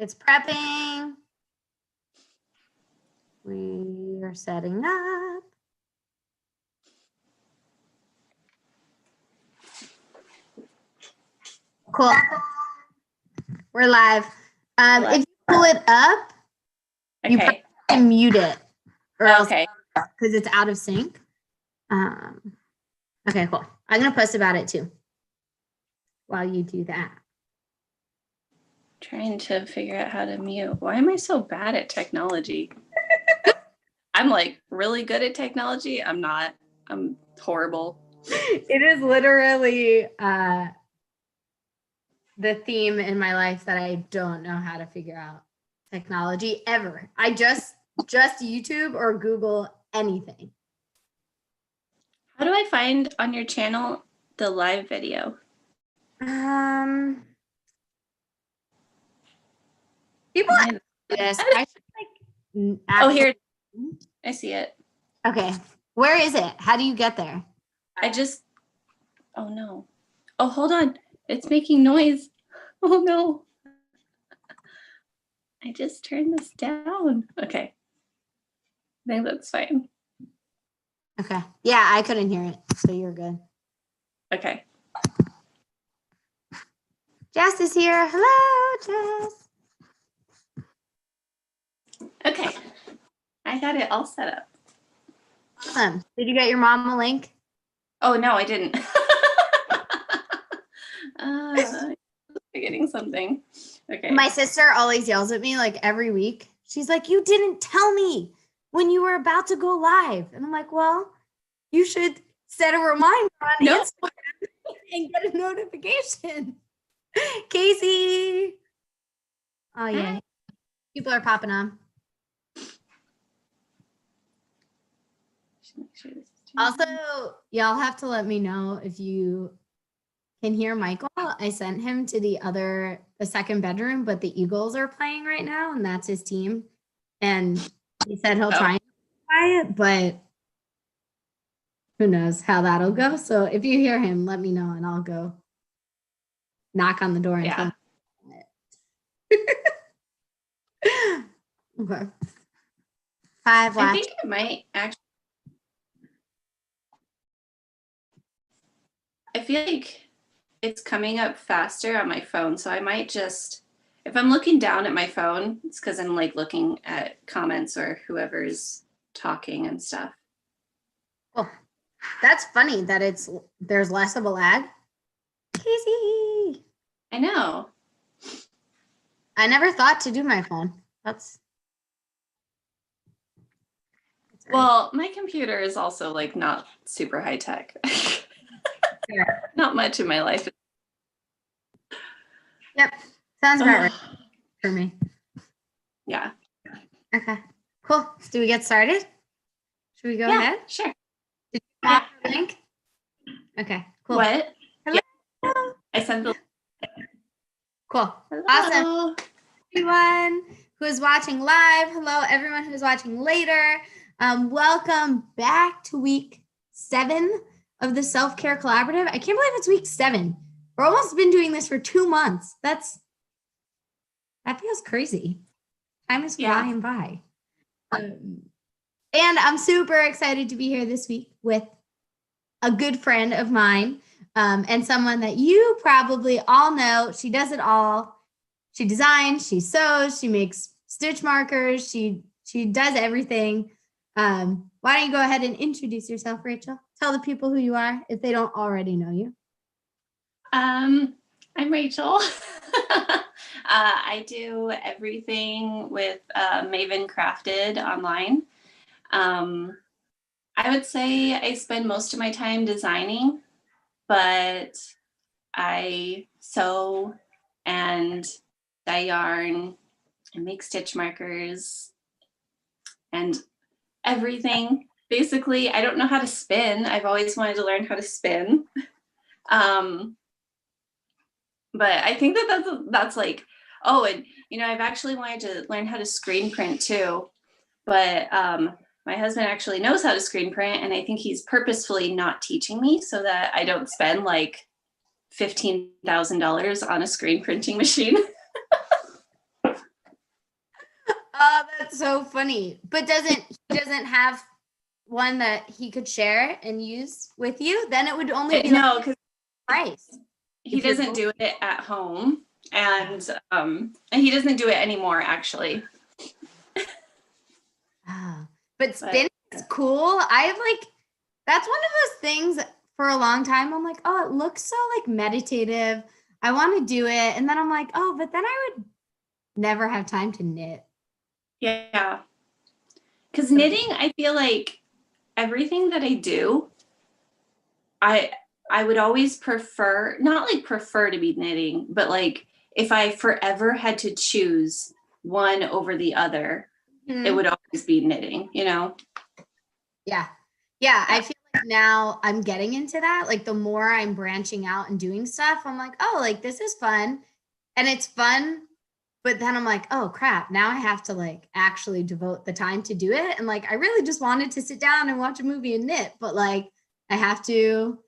It's prepping. We are setting up. Cool. We're live. If you pull it up, you probably can mute it, or else because it's out of sync. Okay, cool. I'm gonna post about it too while you do that. Trying to figure out how to mute. Why am I so bad at technology? I'm like really good at technology. I'm not. I'm horrible. It is literally the theme in my life that I don't know how to figure out technology ever. I just YouTube or Google anything. How do I find on your channel the live video? People ask this. I should oh, here. I see it. Okay. Where is it? How do you get there? Oh no. Oh, hold on. It's making noise. Oh no. I just turned this down. Okay. I think that's fine. Okay. Yeah, I couldn't hear it, so you're good. Okay. Jess is here. Hello, Jess. Okay. I got it all set up. Awesome. Did you get your mom a link? Oh, no, I didn't. I'm getting something. Okay. My sister always yells at me like every week. She's like, you didn't tell me when you were about to go live. And I'm like, well, you should set a reminder on Instagram and get a notification. Casey. Oh, yeah. People are popping on. Also, y'all have to let me know if you can hear Michael. I sent him to the second bedroom, but the Eagles are playing right now, and that's his team. And he said he'll try and be quiet, but who knows how that'll go. So if you hear him, let me know, and I'll go knock on the door and tell him. Okay. I think it might actually. I feel like it's coming up faster on my phone, so I might just, if I'm looking down at my phone, it's because I'm like looking at comments or whoever's talking and stuff. Oh, that's funny that there's less of a lag. Casey. I know. I never thought to do my phone. Well, my computer is also like not super high tech. Not much in my life. Yep. Sounds about right for me. Yeah. Okay. Cool. Do we get started? Should we go ahead? Sure. Did you have the link? Okay. Cool. What? Hello. Yeah. I sent the. Cool. Hello. Awesome. Everyone who is watching live. Hello, everyone who is watching later. Welcome back to week 7 of the Self-Care Collaborative. I can't believe it's week 7. We're almost been doing this for 2 months. That feels crazy. Time is flying by. And I'm super excited to be here this week with a good friend of mine and someone that you probably all know. She does it all. She designs, she sews, she makes stitch markers. She does everything. Why don't you go ahead and introduce yourself, Rachel? Tell the people who you are if they don't already know you. I'm Rachael. I do everything with Maven Crafted online. I would say I spend most of my time designing, but I sew and dye yarn and make stitch markers and everything. Basically, I don't know how to spin. I've always wanted to learn how to spin. But I think that's like, and I've actually wanted to learn how to screen print too. But my husband actually knows how to screen print, and I think he's purposefully not teaching me so that I don't spend like $15,000 on a screen printing machine. That's so funny. But he doesn't have one that he could share and use with you? Then it would only be no, because price. he doesn't do it at home, and he doesn't do it anymore, actually. But spinning is cool. That's one of those things for a long time. I'm like, oh, it looks so like meditative. I want to do it. And then I'm like, oh, but then I would never have time to knit. Yeah. Because knitting, I feel like everything that I do, I would always prefer, not like prefer to be knitting, but like if I forever had to choose one over the other, it would always be knitting, you know? Yeah. Yeah. I feel like now I'm getting into that. Like the more I'm branching out and doing stuff, I'm like, oh, like this is fun. And it's fun. But then I'm like, oh crap, now I have to like actually devote the time to do it. And like, I really just wanted to sit down and watch a movie and knit, but like I have to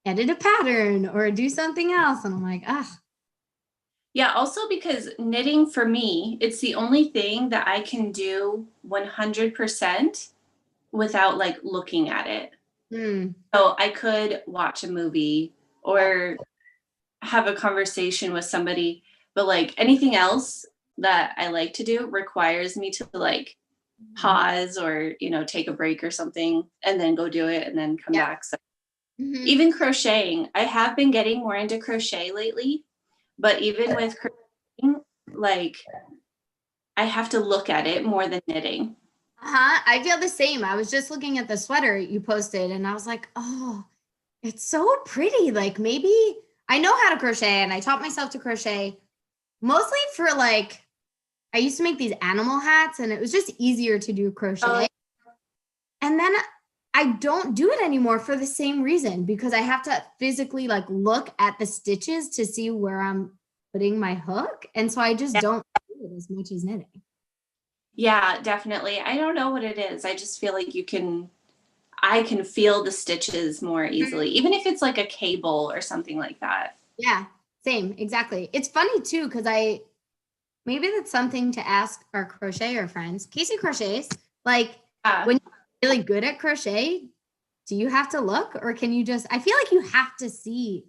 edit a pattern or do something else. And I'm like, ah. Yeah, also because knitting for me, it's the only thing that I can do 100% without like looking at it. So I could watch a movie or have a conversation with somebody, but like anything else that I like to do requires me to like pause or, you know, take a break or something and then go do it and then come back. So even crocheting, I have been getting more into crochet lately, but even with crocheting, like I have to look at it more than knitting. I feel the same. I was just looking at the sweater you posted and I was like, oh, it's so pretty. Like maybe I know how to crochet and I taught myself to crochet mostly for like, I used to make these animal hats and it was just easier to do crochet. And then I don't do it anymore for the same reason because I have to physically like look at the stitches to see where I'm putting my hook. And so I just don't do it as much as knitting. Yeah, definitely. I don't know what it is. I just feel like I can feel the stitches more easily, even if it's like a cable or something like that. Yeah, same, exactly. It's funny too, because maybe that's something to ask our crocheter friends. Casey crochets, like when you're really good at crochet, do you have to look or can you just, I feel like you have to see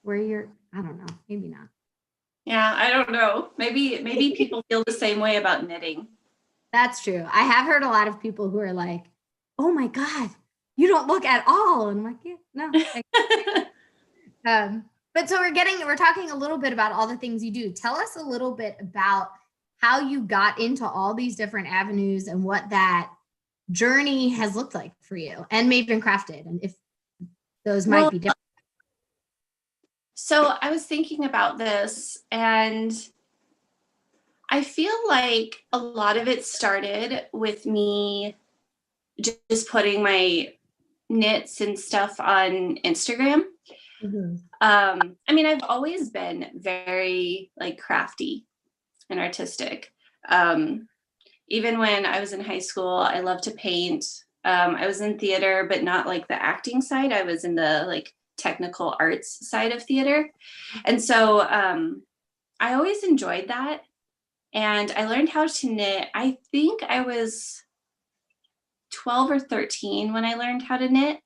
where I don't know, maybe not. Yeah, I don't know. Maybe people feel the same way about knitting. That's true. I have heard a lot of people who are like, oh my God, you don't look at all. And I'm like, yeah, no. But so we're talking a little bit about all the things you do. Tell us a little bit about how you got into all these different avenues and what that journey has looked like for you and maybe been crafted and if those might be different. So I was thinking about this and I feel like a lot of it started with me just putting my knits and stuff on Instagram. I mean, I've always been very like crafty and artistic. Even when I was in high school, I loved to paint. I was in theater, but not like the acting side. I was in the like technical arts side of theater. And so I always enjoyed that. And I learned how to knit. I think I was 12 or 13 when I learned how to knit.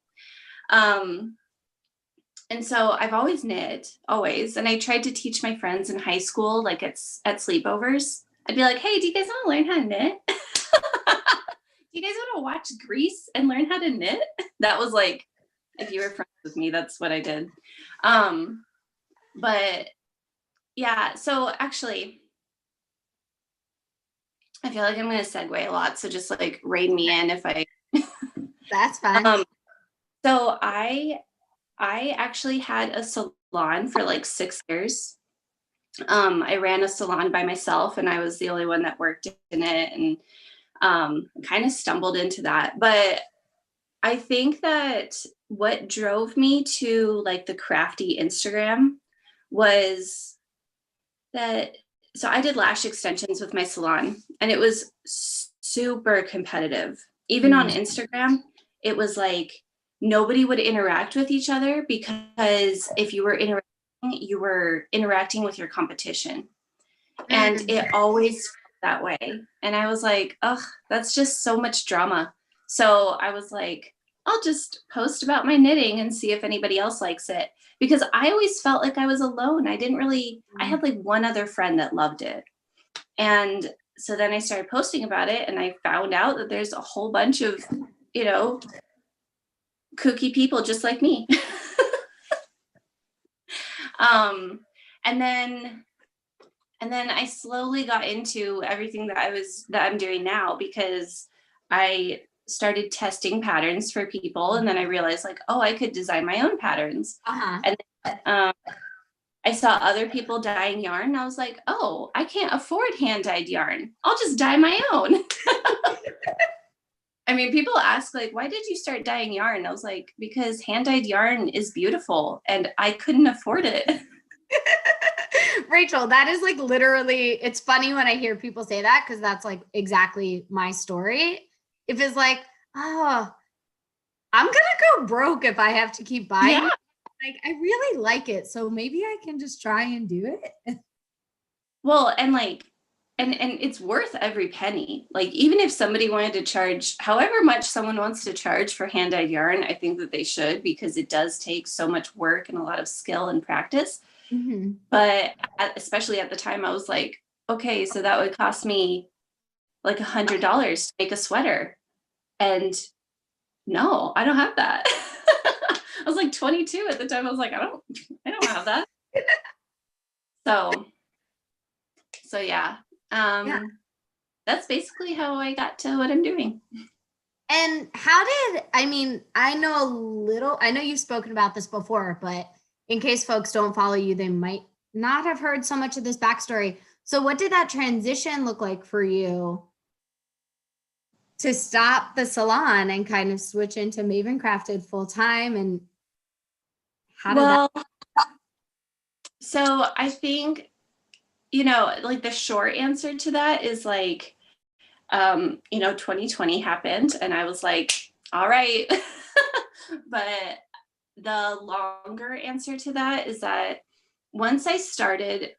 And so I've always knit, always. And I tried to teach my friends in high school, like at sleepovers. I'd be like, hey, do you guys want to learn how to knit? Do you guys want to watch Grease and learn how to knit? That was like, if you were friends with me, that's what I did. But yeah, so actually, I feel like I'm going to segue a lot. So just like rein me in if I. That's fine. So I actually had a salon for like 6 years. I ran a salon by myself and I was the only one that worked in it and kind of stumbled into that. But I think that what drove me to like the crafty Instagram was that, so I did lash extensions with my salon and it was super competitive. Even on Instagram, it was like nobody would interact with each other because if you were interacting with your competition. And it always felt that way. And I was like, oh, that's just so much drama. So I was like, I'll just post about my knitting and see if anybody else likes it. Because I always felt like I was alone. I had like one other friend that loved it. And so then I started posting about it, and I found out that there's a whole bunch of, kooky people just like me. um, and then I slowly got into everything that I'm doing now, because I started testing patterns for people, and then I realized like, oh, I could design my own patterns. And I saw other people dyeing yarn, and I was like, oh, I can't afford hand-dyed yarn. I'll just dye my own. I mean, people ask like, why did you start dyeing yarn? I was like, because hand-dyed yarn is beautiful and I couldn't afford it. Rachel, that is like literally, it's funny when I hear people say that, because that's like exactly my story. If it's like, oh, I'm gonna go broke if I have to keep buying. Yeah. Like, I really like it, so maybe I can just try and do it. Well, and like, and it's worth every penny. Like, even if somebody wanted to charge however much someone wants to charge for hand-dyed yarn, I think that they should, because it does take so much work and a lot of skill and practice. Mm-hmm. But especially at the time, I was like, okay, so that would cost me like $100 to make a sweater. And no, I don't have that. I was like 22 at the time. I was like, I don't have that. So yeah. That's basically how I got to what I'm doing. And I know you've spoken about this before, but in case folks don't follow you, they might not have heard so much of this backstory. So what did that transition look like for you to stop the salon and kind of switch into Maven Crafted full time? And so I think, like the short answer to that is like, 2020 happened and I was like, all right. But the longer answer to that is that once I started,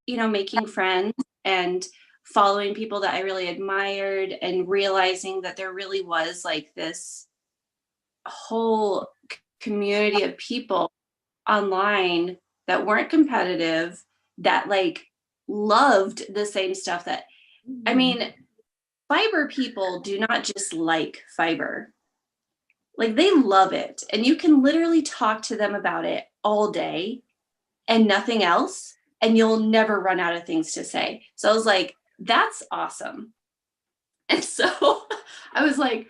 making friends and following people that I really admired, and realizing that there really was like this whole community of people online that weren't competitive, that like loved the same stuff that, I mean, fiber people do not just like fiber. Like, they love it. And you can literally talk to them about it all day and nothing else, and you'll never run out of things to say. So I was like, that's awesome. And so I was like,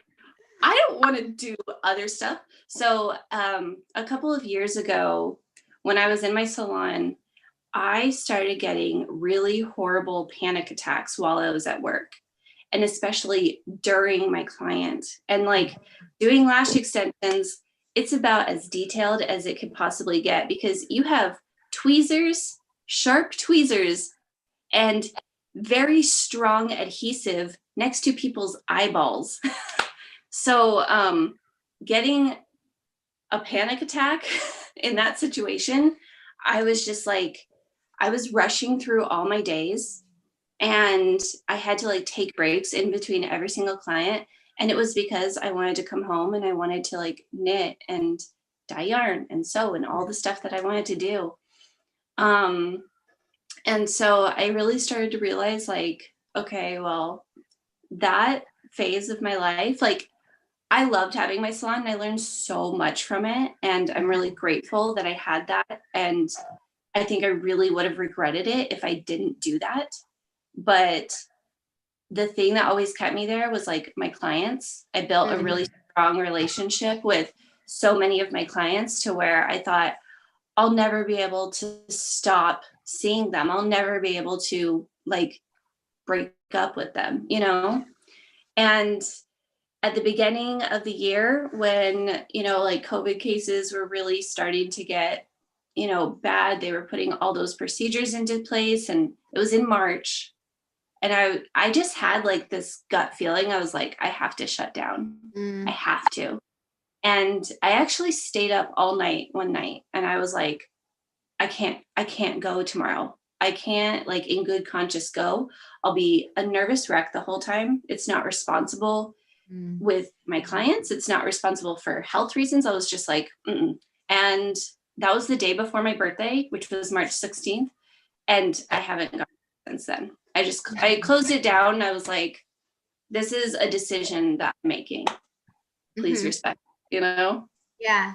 I don't want to do other stuff. So a couple of years ago, when I was in my salon, I started getting really horrible panic attacks while I was at work, and especially during my client. And like, doing lash extensions, it's about as detailed as it could possibly get, because you have tweezers, sharp tweezers, and very strong adhesive next to people's eyeballs. So getting a panic attack in that situation, I was just like, I was rushing through all my days, and I had to like take breaks in between every single client. And it was because I wanted to come home and I wanted to like knit and dye yarn and sew and all the stuff that I wanted to do. And so I really started to realize like, okay, well, that phase of my life, like, I loved having my salon and I learned so much from it. And I'm really grateful that I had that. And I think I really would have regretted it if I didn't do that. But the thing that always kept me there was like my clients. I built a really strong relationship with so many of my clients, to where I thought, I'll never be able to stop seeing them. I'll never be able to like break up with them, And at the beginning of the year, when, like COVID cases were really starting to get, bad, they were putting all those procedures into place, and it was in March. And I just had like this gut feeling. I was like, I have to shut down. I have to. And I actually stayed up all night one night, and I was like, I can't go tomorrow. I can't like in good conscience go. I'll be a nervous wreck the whole time. It's not responsible with my clients. It's not responsible for health reasons. I was just like, mm-mm. And that was the day before my birthday, which was March 16th. And I haven't gone since then. I closed it down. I was like, this is a decision that I'm making. Please respect, you know? Yeah.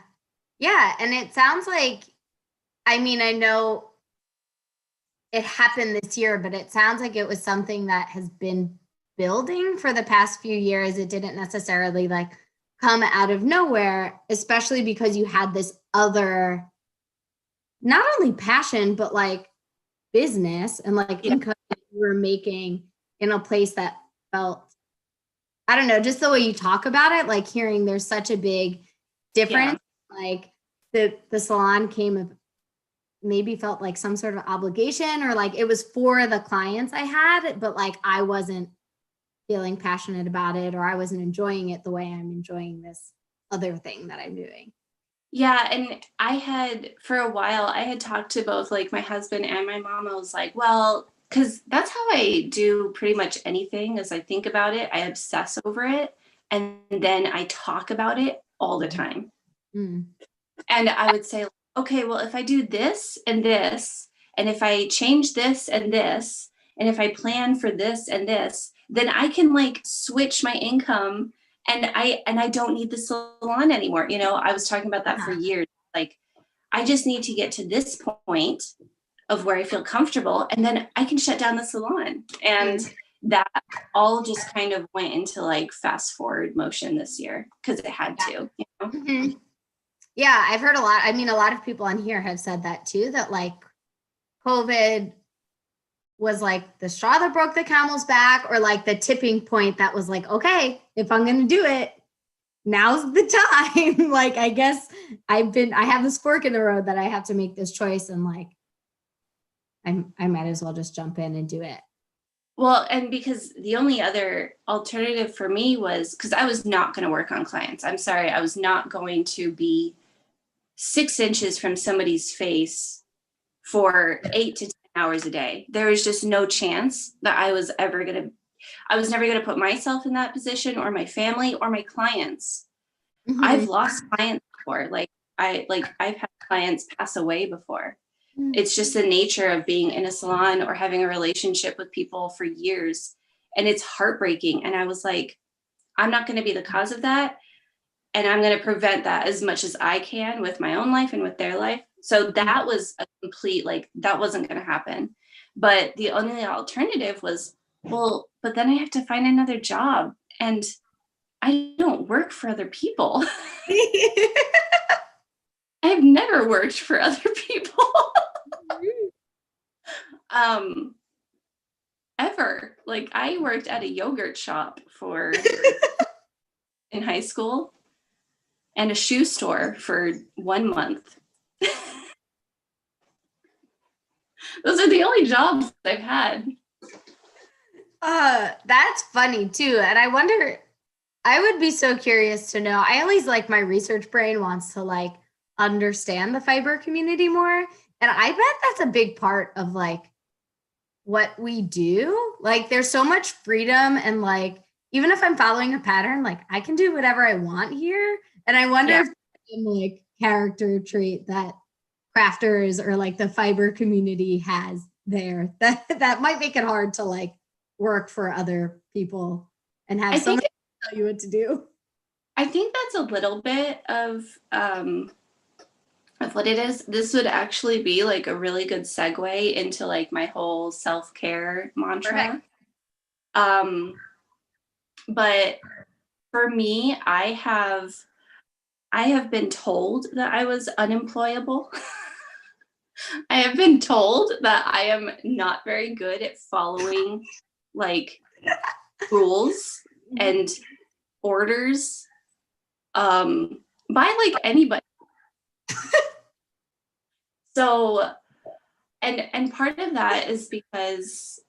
Yeah. And it sounds like, I mean, I know it happened this year, but it sounds like it was something that has been building for the past few years. It didn't necessarily like come out of nowhere, especially because you had this other, not only passion, but like business and like income that you were making in a place that felt, I don't know, just the way you talk about it, like hearing there's such a big difference. Like the salon came of maybe felt like some sort of obligation, or like it was for the clients I had, but like I wasn't feeling passionate about it, or I wasn't enjoying it the way I'm enjoying this other thing that I'm doing. Yeah. And I had, for a while, I had talked to both like my husband and my mom. I was like, well, because that's how I do pretty much anything as I think about it. I obsess over it. And then I talk about it all the time. Mm. And I would say, okay, well, if I do this, and if I change this, and if I plan for this and this, then I can like switch my income, and I don't need the salon anymore. You know, I was talking about that for years. Like, I just need to get to this point of where I feel comfortable, and then I can shut down the salon. And that all just kind of went into like fast forward motion this year because it had to, you know? Mm-hmm. Yeah, I've heard a lot. I mean, a lot of people on here have said that too, that like COVID was like the straw that broke the camel's back, or like the tipping point that was like, okay, if I'm going to do it, now's the time. Like, I guess I have this fork in the road that I have to make this choice, and like, I might as well just jump in and do it. Well, and because the only other alternative for me was because I was not going to work on clients. I'm sorry, I was not going to be 6 inches from somebody's face for 8 to 10 hours a day. There was just no chance that I was never going to put myself in that position, or my family, or my clients. Mm-hmm. I've lost clients before. I've had clients pass away before. It's just the nature of being in a salon or having a relationship with people for years. And it's heartbreaking. And I was like, I'm not going to be the cause of that. And I'm going to prevent that as much as I can with my own life and with their life. So that was a complete, like, that wasn't going to happen. But the only alternative was, well, but then I have to find another job. And I don't work for other people. I've never worked for other people. Ever. Like, I worked at a yogurt shop in high school, and a shoe store for 1 month. Those are the only jobs I've had. That's funny too. And I wonder, I would be so curious to know. I always like, my research brain wants to like understand the fiber community more. And I bet that's a big part of like what we do. Like, there's so much freedom, and like, even if I'm following a pattern, like I can do whatever I want here. And I wonder if some like character trait that crafters or like the fiber community has there that might make it hard to like work for other people and have someone tell you what to do. I think that's a little bit of what it is. This would actually be like a really good segue into like my whole self-care mantra. Perfect. But for me, I have been told that I was unemployable. I have been told that I am not very good at following like rules and orders by like anybody. So, and part of that is because,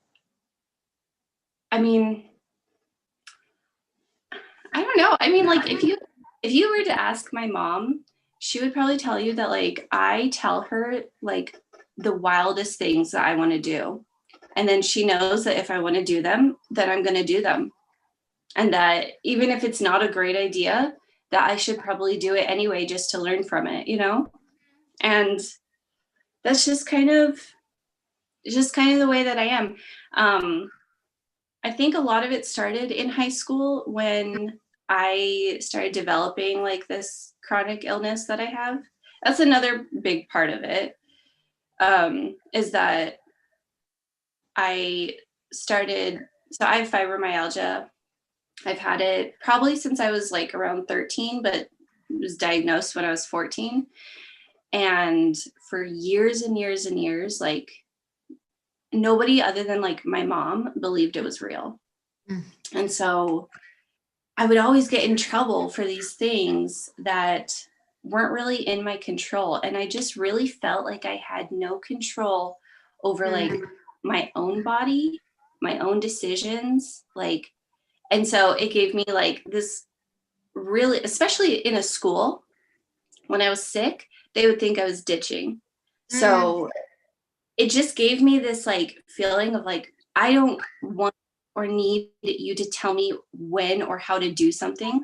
I mean, I don't know. I mean, like, if you were to ask my mom, she would probably tell you that like I tell her like the wildest things that I want to do. And then she knows that if I want to do them, then I'm going to do them. And that even if it's not a great idea, that I should probably do it anyway, just to learn from it, you know? And that's just kind of the way that I am. I think a lot of it started in high school when I started developing like this chronic illness that I have. That's another big part of it, is that I started, so I have fibromyalgia. I've had it probably since I was like around 13, but was diagnosed when I was 14. And for years and years and years, like nobody other than like my mom believed it was real. And so I would always get in trouble for these things that weren't really in my control. And I just really felt like I had no control over like my own body, my own decisions. Like, and so it gave me like this really, especially in a school, when I was sick, they would think I was ditching. So it just gave me this like feeling of like, I don't want or need you to tell me when or how to do something.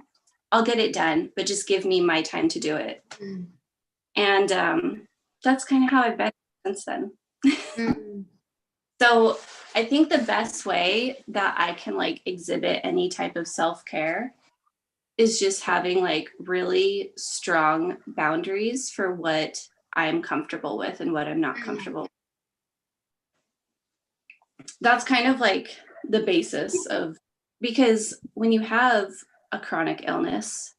I'll get it done, but just give me my time to do it. And that's kind of how I've been since then. So I think the best way that I can like exhibit any type of self-care is just having like really strong boundaries for what I'm comfortable with and what I'm not comfortable with. That's kind of like the basis of, because when you have a chronic illness,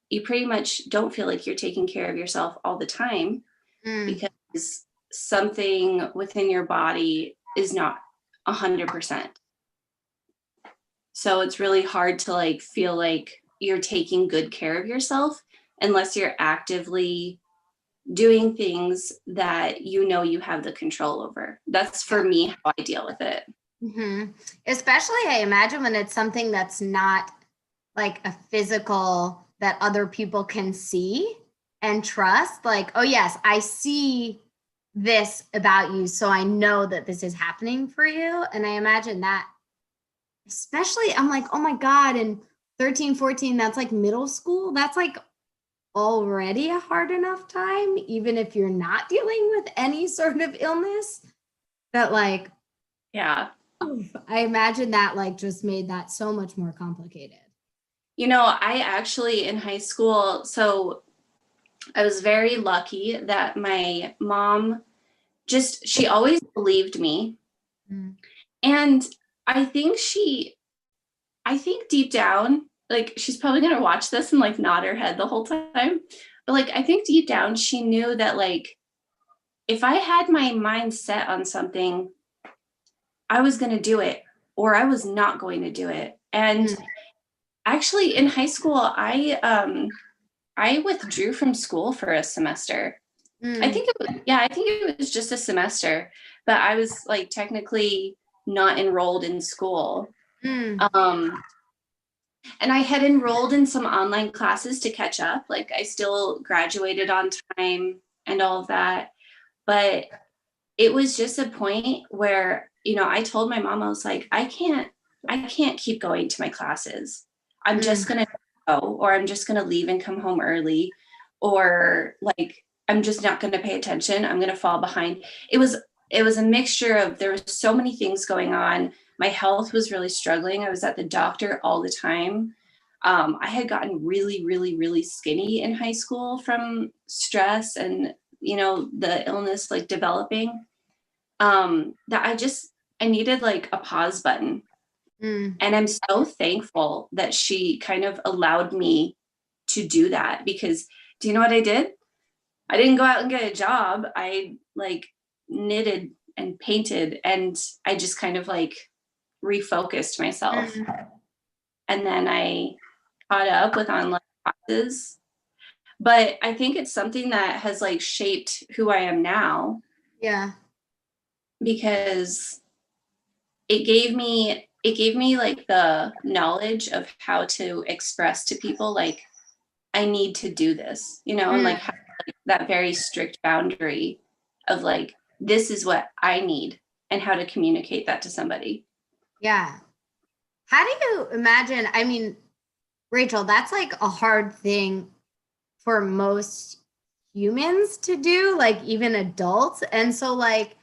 you pretty much don't feel like you're taking care of yourself all the time because something within your body is not 100%. So it's really hard to like feel like you're taking good care of yourself unless you're actively doing things that you know you have the control over. That's for me how I deal with it. Especially, I imagine when it's something that's not like a physical that other people can see and trust. Like, oh yes, I see this about you, so I know that this is happening for you. And I imagine that, especially, I'm like, oh my God, and 13, 14, that's like middle school. That's like already a hard enough time, even if you're not dealing with any sort of illness, that like, yeah, I imagine that like just made that so much more complicated. You know, I actually in high school, so I was very lucky that my mom she always believed me. And I think deep down, like she's probably going to watch this and like nod her head the whole time. But like, I think deep down she knew that like, if I had my mind set on something, I was going to do it or I was not going to do it. And actually in high school, I withdrew from school for a semester. I think it was just a semester, but I was like technically not enrolled in school. And I had enrolled in some online classes to catch up. Like I still graduated on time and all of that. But it was just a point where, you know, I told my mom, I was like, I can't keep going to my classes. I'm just going to go, or I'm just going to leave and come home early, or like, I'm just not going to pay attention. I'm going to fall behind. It was a mixture of, there were so many things going on. My health was really struggling. I was at the doctor all the time. I had gotten really, really, really skinny in high school from stress and, you know, the illness like developing, that I needed like a pause button. And I'm so thankful that she kind of allowed me to do that, because do you know what I did? I didn't go out and get a job. I like knitted and painted, and I just kind of like refocused myself. And then I caught up with online classes. But I think it's something that has like shaped who I am now. Yeah. Because it gave me like the knowledge of how to express to people like, I need to do this, you know, and like have, like, that very strict boundary of like, this is what I need and how to communicate that to somebody. Yeah. How do you imagine? I mean, Rachel, that's like a hard thing for most humans to do, like even adults. And so, like,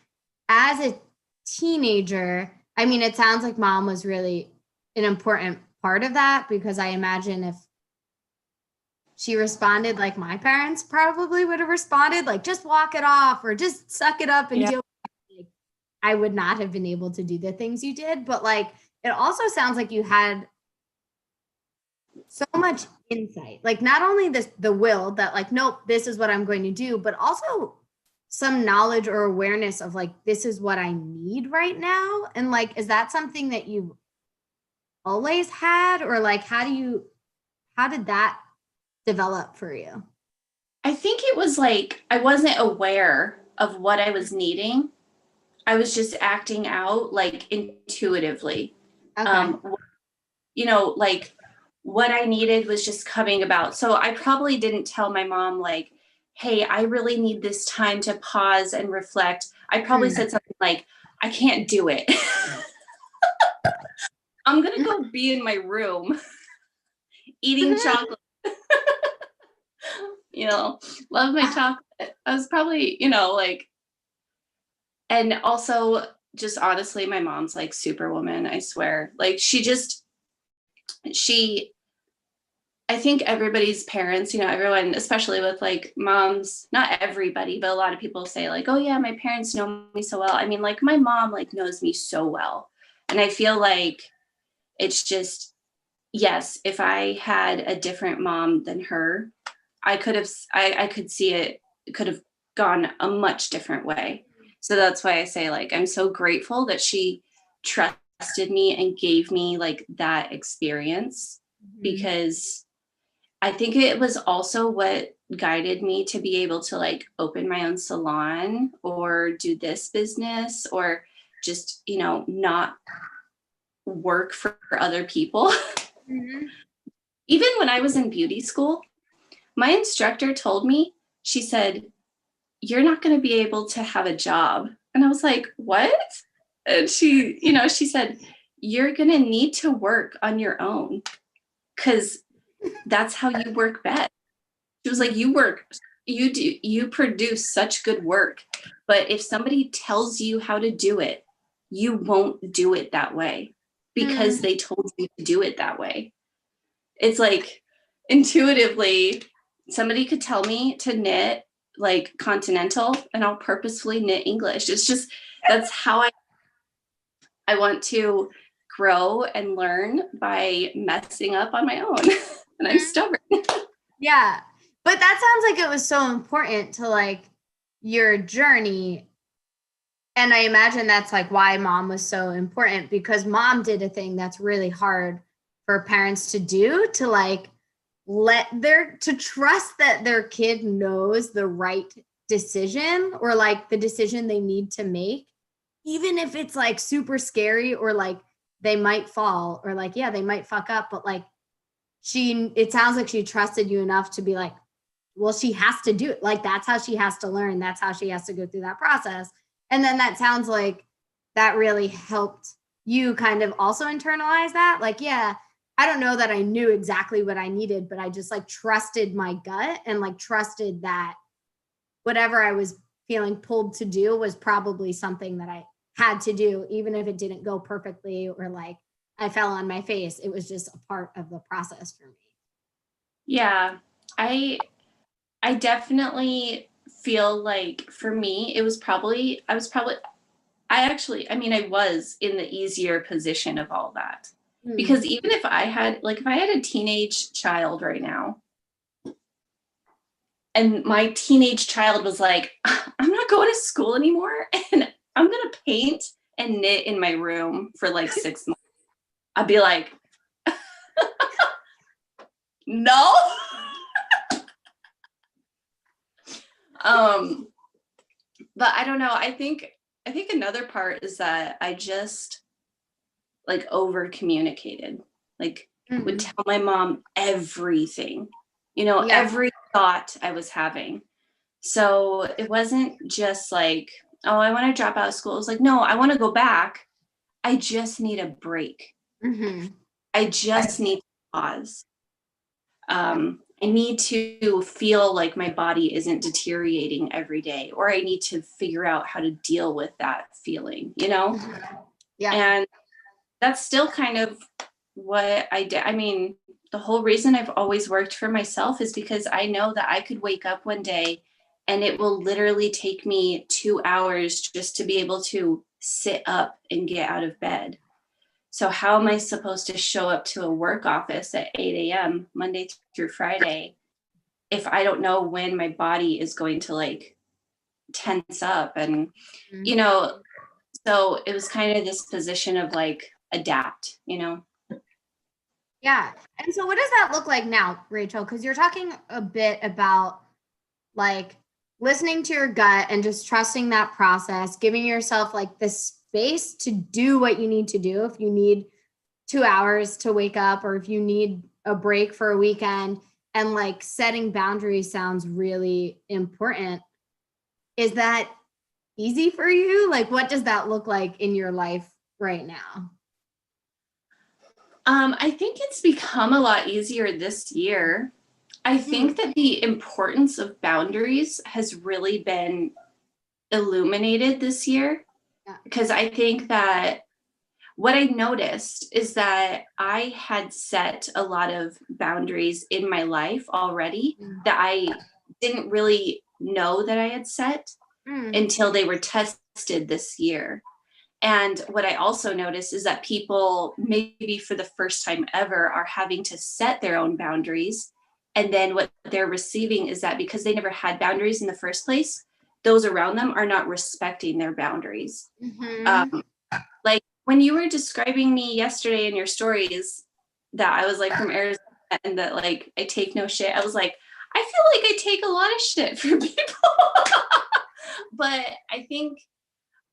as a teenager, I mean, it sounds like mom was really an important part of that because I imagine if she responded like my parents probably would have responded, like, just walk it off or just suck it up and deal with it. Like, I would not have been able to do the things you did. But like, it also sounds like you had so much insight, like not only the will that like, nope, this is what I'm going to do, but also some knowledge or awareness of like, this is what I need right now. And like, is that something that you've always had, or like, how did that develop for you? I think it was like I wasn't aware of what I was needing. I was just acting out like intuitively. Okay. Like what I needed was just coming about. So I probably didn't tell my mom, like, hey, I really need this time to pause and reflect. I probably Mm. said something like, I can't do it. I'm going to go be in my room eating chocolate. Love my chocolate. I was probably, like, and also just honestly, my mom's like superwoman, I swear. Like she I think everybody's parents, everyone, especially with like moms, not everybody, but a lot of people say like, oh yeah, my parents know me so well. I mean, like my mom like knows me so well. And I feel like it's just, yes, if I had a different mom than her, I could see it could have gone a much different way. So that's why I say like, I'm so grateful that she trusted me and gave me like that experience, Mhm. because I think it was also what guided me to be able to like open my own salon or do this business or just, not work for other people. Mhm. Even when I was in beauty school, my instructor told me, she said, you're not going to be able to have a job. And I was like, what? And she said, you're going to need to work on your own because that's how you work best. She was like, you produce such good work, but if somebody tells you how to do it, you won't do it that way because Mm. they told you to do it that way. It's like intuitively, somebody could tell me to knit like continental and I'll purposefully knit English. It's just, that's how I want to grow and learn, by messing up on my own. And I'm stubborn. Yeah. But that sounds like it was so important to like your journey. And I imagine that's like why mom was so important, because mom did a thing that's really hard for parents to do, to like to trust that their kid knows the right decision, or like the decision they need to make, even if it's like super scary, or like they might fall, or like, yeah, they might fuck up, but like it sounds like she trusted you enough to be like, well, she has to do it. Like, that's how she has to learn. That's how she has to go through that process. And then that sounds like that really helped you kind of also internalize that. Like, yeah, I don't know that I knew exactly what I needed, but I just like trusted my gut and like trusted that whatever I was feeling pulled to do was probably something that I had to do, even if it didn't go perfectly or like I fell on my face. It was just a part of the process for me. Yeah. I definitely feel like for me, I mean, I was in the easier position of all that. Mm. Because even if I had a teenage child right now, and my teenage child was like, I'm not going to school anymore, and I'm going to paint and knit in my room for like 6 months, I'd be like, no. um, but I don't know. I think another part is that I just like over communicated, like would Mm. tell my mom everything, Yeah. every thought I was having. So it wasn't just like oh, I want to drop out of school. It was like, no, I want to go back. I just need a break. Mm-hmm. I just need to pause. I need to feel like my body isn't deteriorating every day, or I need to figure out how to deal with that feeling, Mm-hmm. Yeah. And that's still kind of what I did. I mean, the whole reason I've always worked for myself is because I know that I could wake up one day and it will literally take me 2 hours just to be able to sit up and get out of bed. So how am I supposed to show up to a work office at 8 a.m. Monday through Friday if I don't know when my body is going to like tense up? And, Mm-hmm. you know, so it was kind of this position of like adapt, Yeah. And so what does that look like now, Rachel? Because you're talking a bit about like listening to your gut and just trusting that process, giving yourself like the space to do what you need to do. If you need 2 hours to wake up, or if you need a break for a weekend, and like setting boundaries sounds really important. Is that easy for you? Like, what does that look like in your life right now? I think it's become a lot easier this year. I think that the importance of boundaries has really been illuminated this year, Yeah. because I think that what I noticed is that I had set a lot of boundaries in my life already that I didn't really know that I had set until they were tested this year. And what I also noticed is that people, maybe for the first time ever, are having to set their own boundaries. And then what they're receiving is that because they never had boundaries in the first place, those around them are not respecting their boundaries. Mm-hmm. Like when you were describing me yesterday in your stories that I was like from Arizona and that like I take no shit, I was like, I feel like I take a lot of shit from people. But I think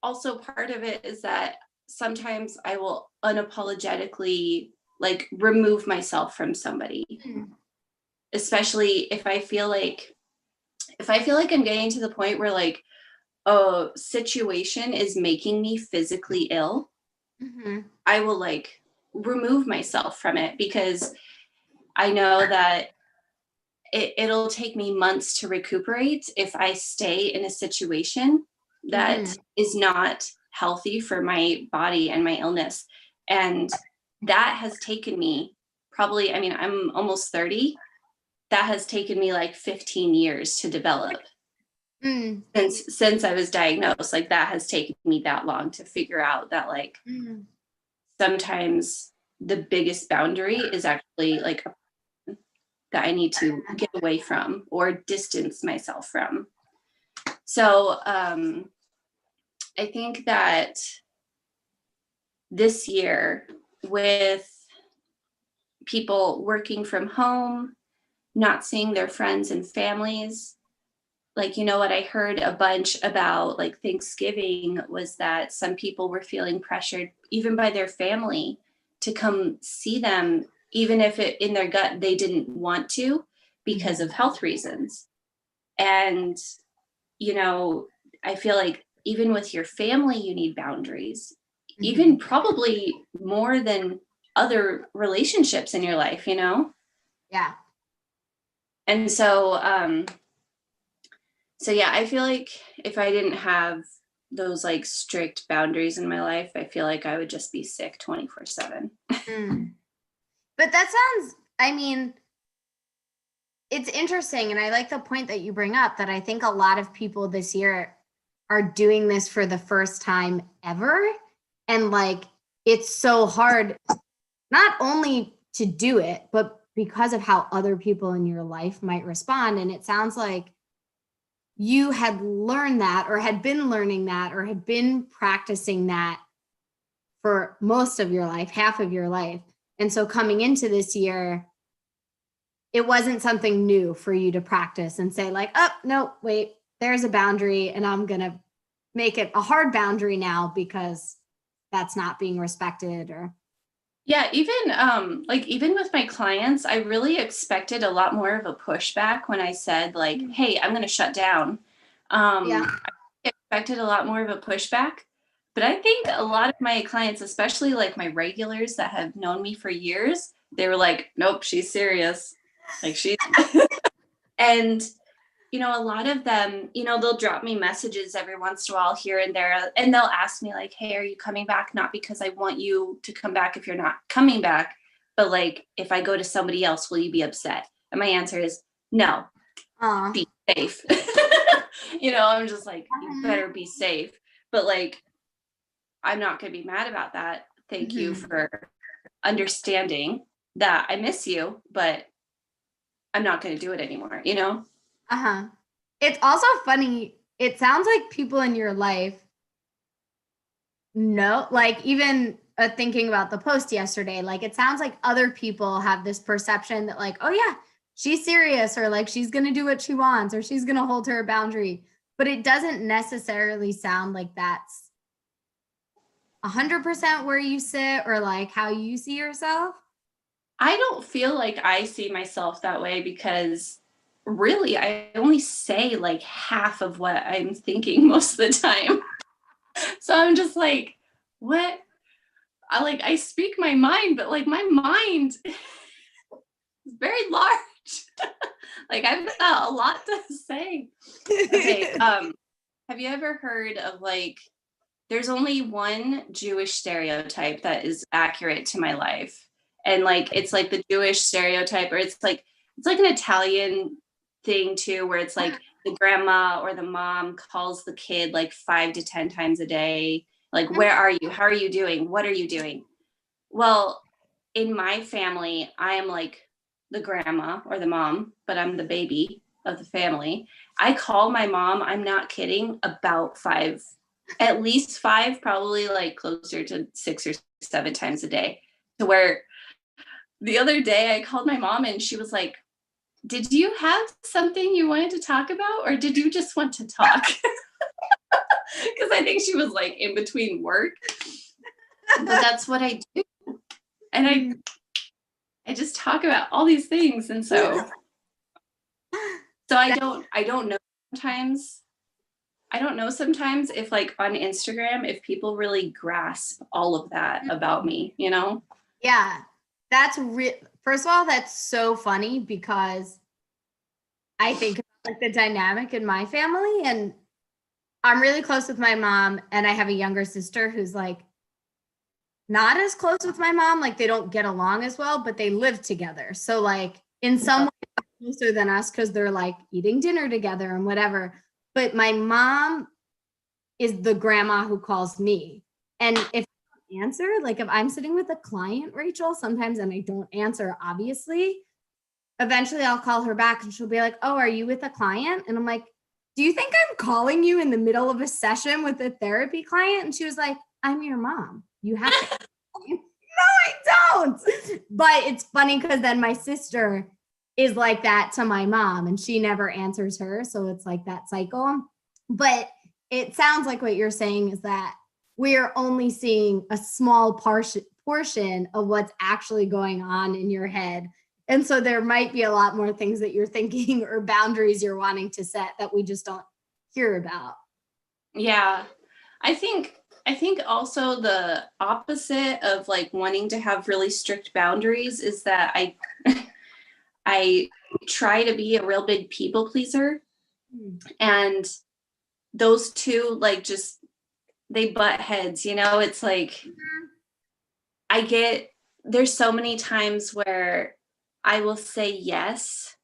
also part of it is that sometimes I will unapologetically like remove myself from somebody, especially if I feel like I'm getting to the point where like a situation is making me physically ill. I will like remove myself from it because I know that it'll take me months to recuperate if I stay in a situation that is not healthy for my body and my illness. And that has taken me probably, I mean, I'm almost 30. That has taken me like 15 years to develop. Since I was diagnosed, like that has taken me that long to figure out that like sometimes the biggest boundary is actually like that I need to get away from or distance myself from. So I think that this year, with people working from home, not seeing their friends and families, like, what I heard a bunch about like Thanksgiving was that some people were feeling pressured even by their family to come see them, even if in their gut they didn't want to because of health reasons. And, I feel like even with your family, you need boundaries, even probably more than other relationships in your life, Yeah. And so yeah, I feel like if I didn't have those like strict boundaries in my life, I feel like I would just be sick 24/7. But that sounds, I mean, it's interesting. And I like the point that you bring up that I think a lot of people this year are doing this for the first time ever. And like, it's so hard, not only to do it, but because of how other people in your life might respond. And it sounds like you had learned that, or had been learning that, or had been practicing that for most of your life, half of your life. And so coming into this year, it wasn't something new for you to practice and say like, oh, no, wait, there's a boundary and I'm going to make it a hard boundary now because that's not being respected. Or Yeah, even with my clients, I really expected a lot more of a pushback when I said like, hey, I'm going to shut down. Yeah. I expected a lot more of a pushback. But I think a lot of my clients, especially like my regulars that have known me for years, they were like, nope, she's serious. Like she's, and you know, a lot of them, you know, they'll drop me messages every once in a while here and there, and they'll ask me like, hey, are you coming back? Not because I want you to come back if you're not coming back, but like, if I go to somebody else, will you be upset? And my answer is no. Be safe. You know, I'm just like, you better be safe. But like, I'm not going to be mad about that. Thank you for understanding that I miss you, but I'm not going to do it anymore, you know? It's also funny. It sounds like people in your life know, like even thinking about the post yesterday, like it sounds like other people have this perception that like, oh yeah, she's serious, or like she's going to do what she wants, or she's going to hold her boundary. But it doesn't necessarily sound like that's 100% where you sit or like how you see yourself. I don't feel like I see myself that way because really I only say like half of what I'm thinking most of the time. So I'm just like, what? I speak my mind, but like my mind is very large. Like I've got a lot to say. Okay. Have you ever heard of like, there's only one Jewish stereotype that is accurate to my life. And like, it's like the Jewish stereotype, or it's like an Italian thing too, where it's like the grandma or the mom calls the kid like 5 to 10 times a day. Like, where are you? How are you doing? What are you doing? Well, in my family, I am like the grandma or the mom, but I'm the baby of the family. I call my mom, I'm not kidding, about 5, at least 5, probably like closer to 6 or 7 times a day. To where the other day I called my mom and she was like, did you have something you wanted to talk about, or did you just want to talk? Because I think she was like in between work. But that's what I do. And I just talk about all these things. And so I don't know sometimes. I don't know sometimes if like on Instagram, if people really grasp all of that about me, you know? Yeah. That's first of all, that's so funny because I think about like the dynamic in my family, and I'm really close with my mom, and I have a younger sister who's like not as close with my mom. Like they don't get along as well, but they live together. So like in some way closer than us because they're like eating dinner together and whatever. But my mom is the grandma who calls me. And if I answer, like if I'm sitting with a client, Rachel, sometimes, and I don't answer, obviously, eventually I'll call her back and she'll be like, oh, are you with a client? And I'm like, do you think I'm calling you in the middle of a session with a therapy client? And she was like, I'm your mom. You have to. No, I don't. But it's funny because then my sister is like that to my mom and she never answers her. So it's like that cycle. But it sounds like what you're saying is that we're only seeing a small portion of what's actually going on in your head. And so there might be a lot more things that you're thinking or boundaries you're wanting to set that we just don't hear about. Yeah. I think also the opposite of like wanting to have really strict boundaries is that I try to be a real big people pleaser. And those two like just they butt heads, you know? It's like there's so many times where I will say yes,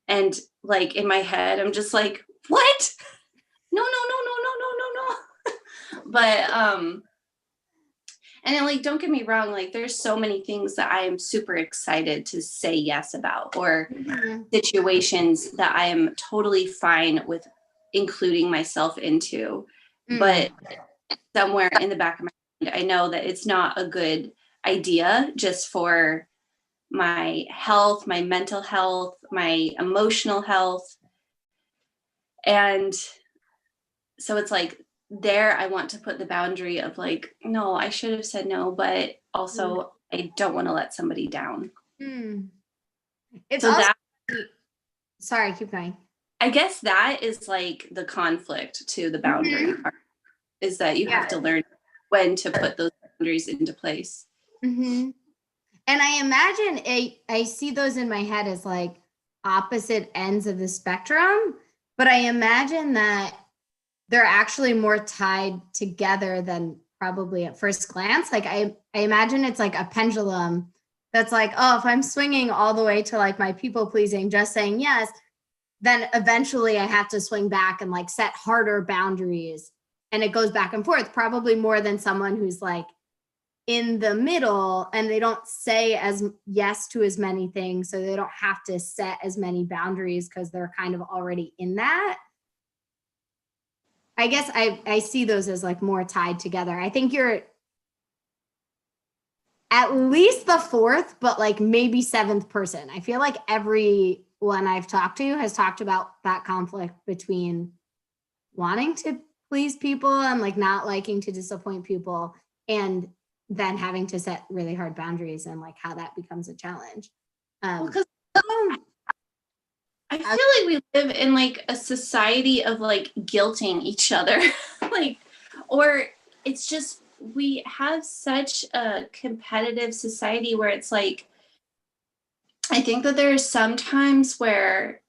and like in my head I'm just like, what? No. But and then like don't get me wrong, like there's so many things that I am super excited to say yes about, or situations that I am totally fine with including myself into. But somewhere in the back of my mind, I know that it's not a good idea just for my health, my mental health, my emotional health. And so it's like there I want to put the boundary of like, no, I should have said no, but also I don't want to let somebody down. It's so also, sorry, keep going. I guess that is like the conflict to the boundary part, is that you have to learn when to put those boundaries into place. And I imagine I see those in my head as like opposite ends of the spectrum, but I imagine that they're actually more tied together than probably at first glance. Like I imagine it's like a pendulum that's like, oh, if I'm swinging all the way to like my people pleasing, just saying yes, then eventually I have to swing back and like set harder boundaries. And it goes back and forth, probably more than someone who's like in the middle and they don't say as yes to as many things. So they don't have to set as many boundaries because they're kind of already in that. I guess I see those as like more tied together. I think you're at least the fourth, but like maybe seventh person. I feel like everyone I've talked to has talked about that conflict between wanting to please people and like not liking to disappoint people, and then having to set really hard boundaries and like how that becomes a challenge. Because I feel like we live in like a society of like guilting each other, like, or it's just, we have such a competitive society where it's like, I think that there are some times where,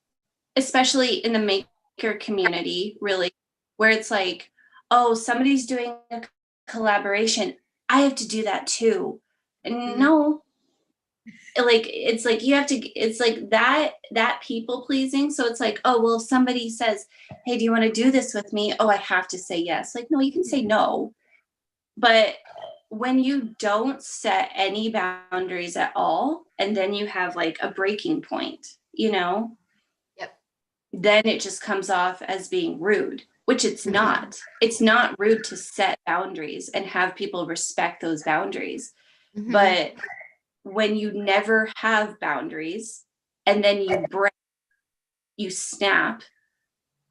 especially in the maker community, really, where it's like, oh, somebody's doing a collaboration, I have to do that too. And no, like it's like you have to, it's like that people pleasing. So it's like, oh well, if somebody says, hey, do you want to do this with me, oh, I have to say yes. Like, no, you can say no. But when you don't set any boundaries at all, and then you have like a breaking point, Yep. then it just comes off as being rude, which it's not. It's not rude to set boundaries and have people respect those boundaries. But when you never have boundaries and then you break, you snap,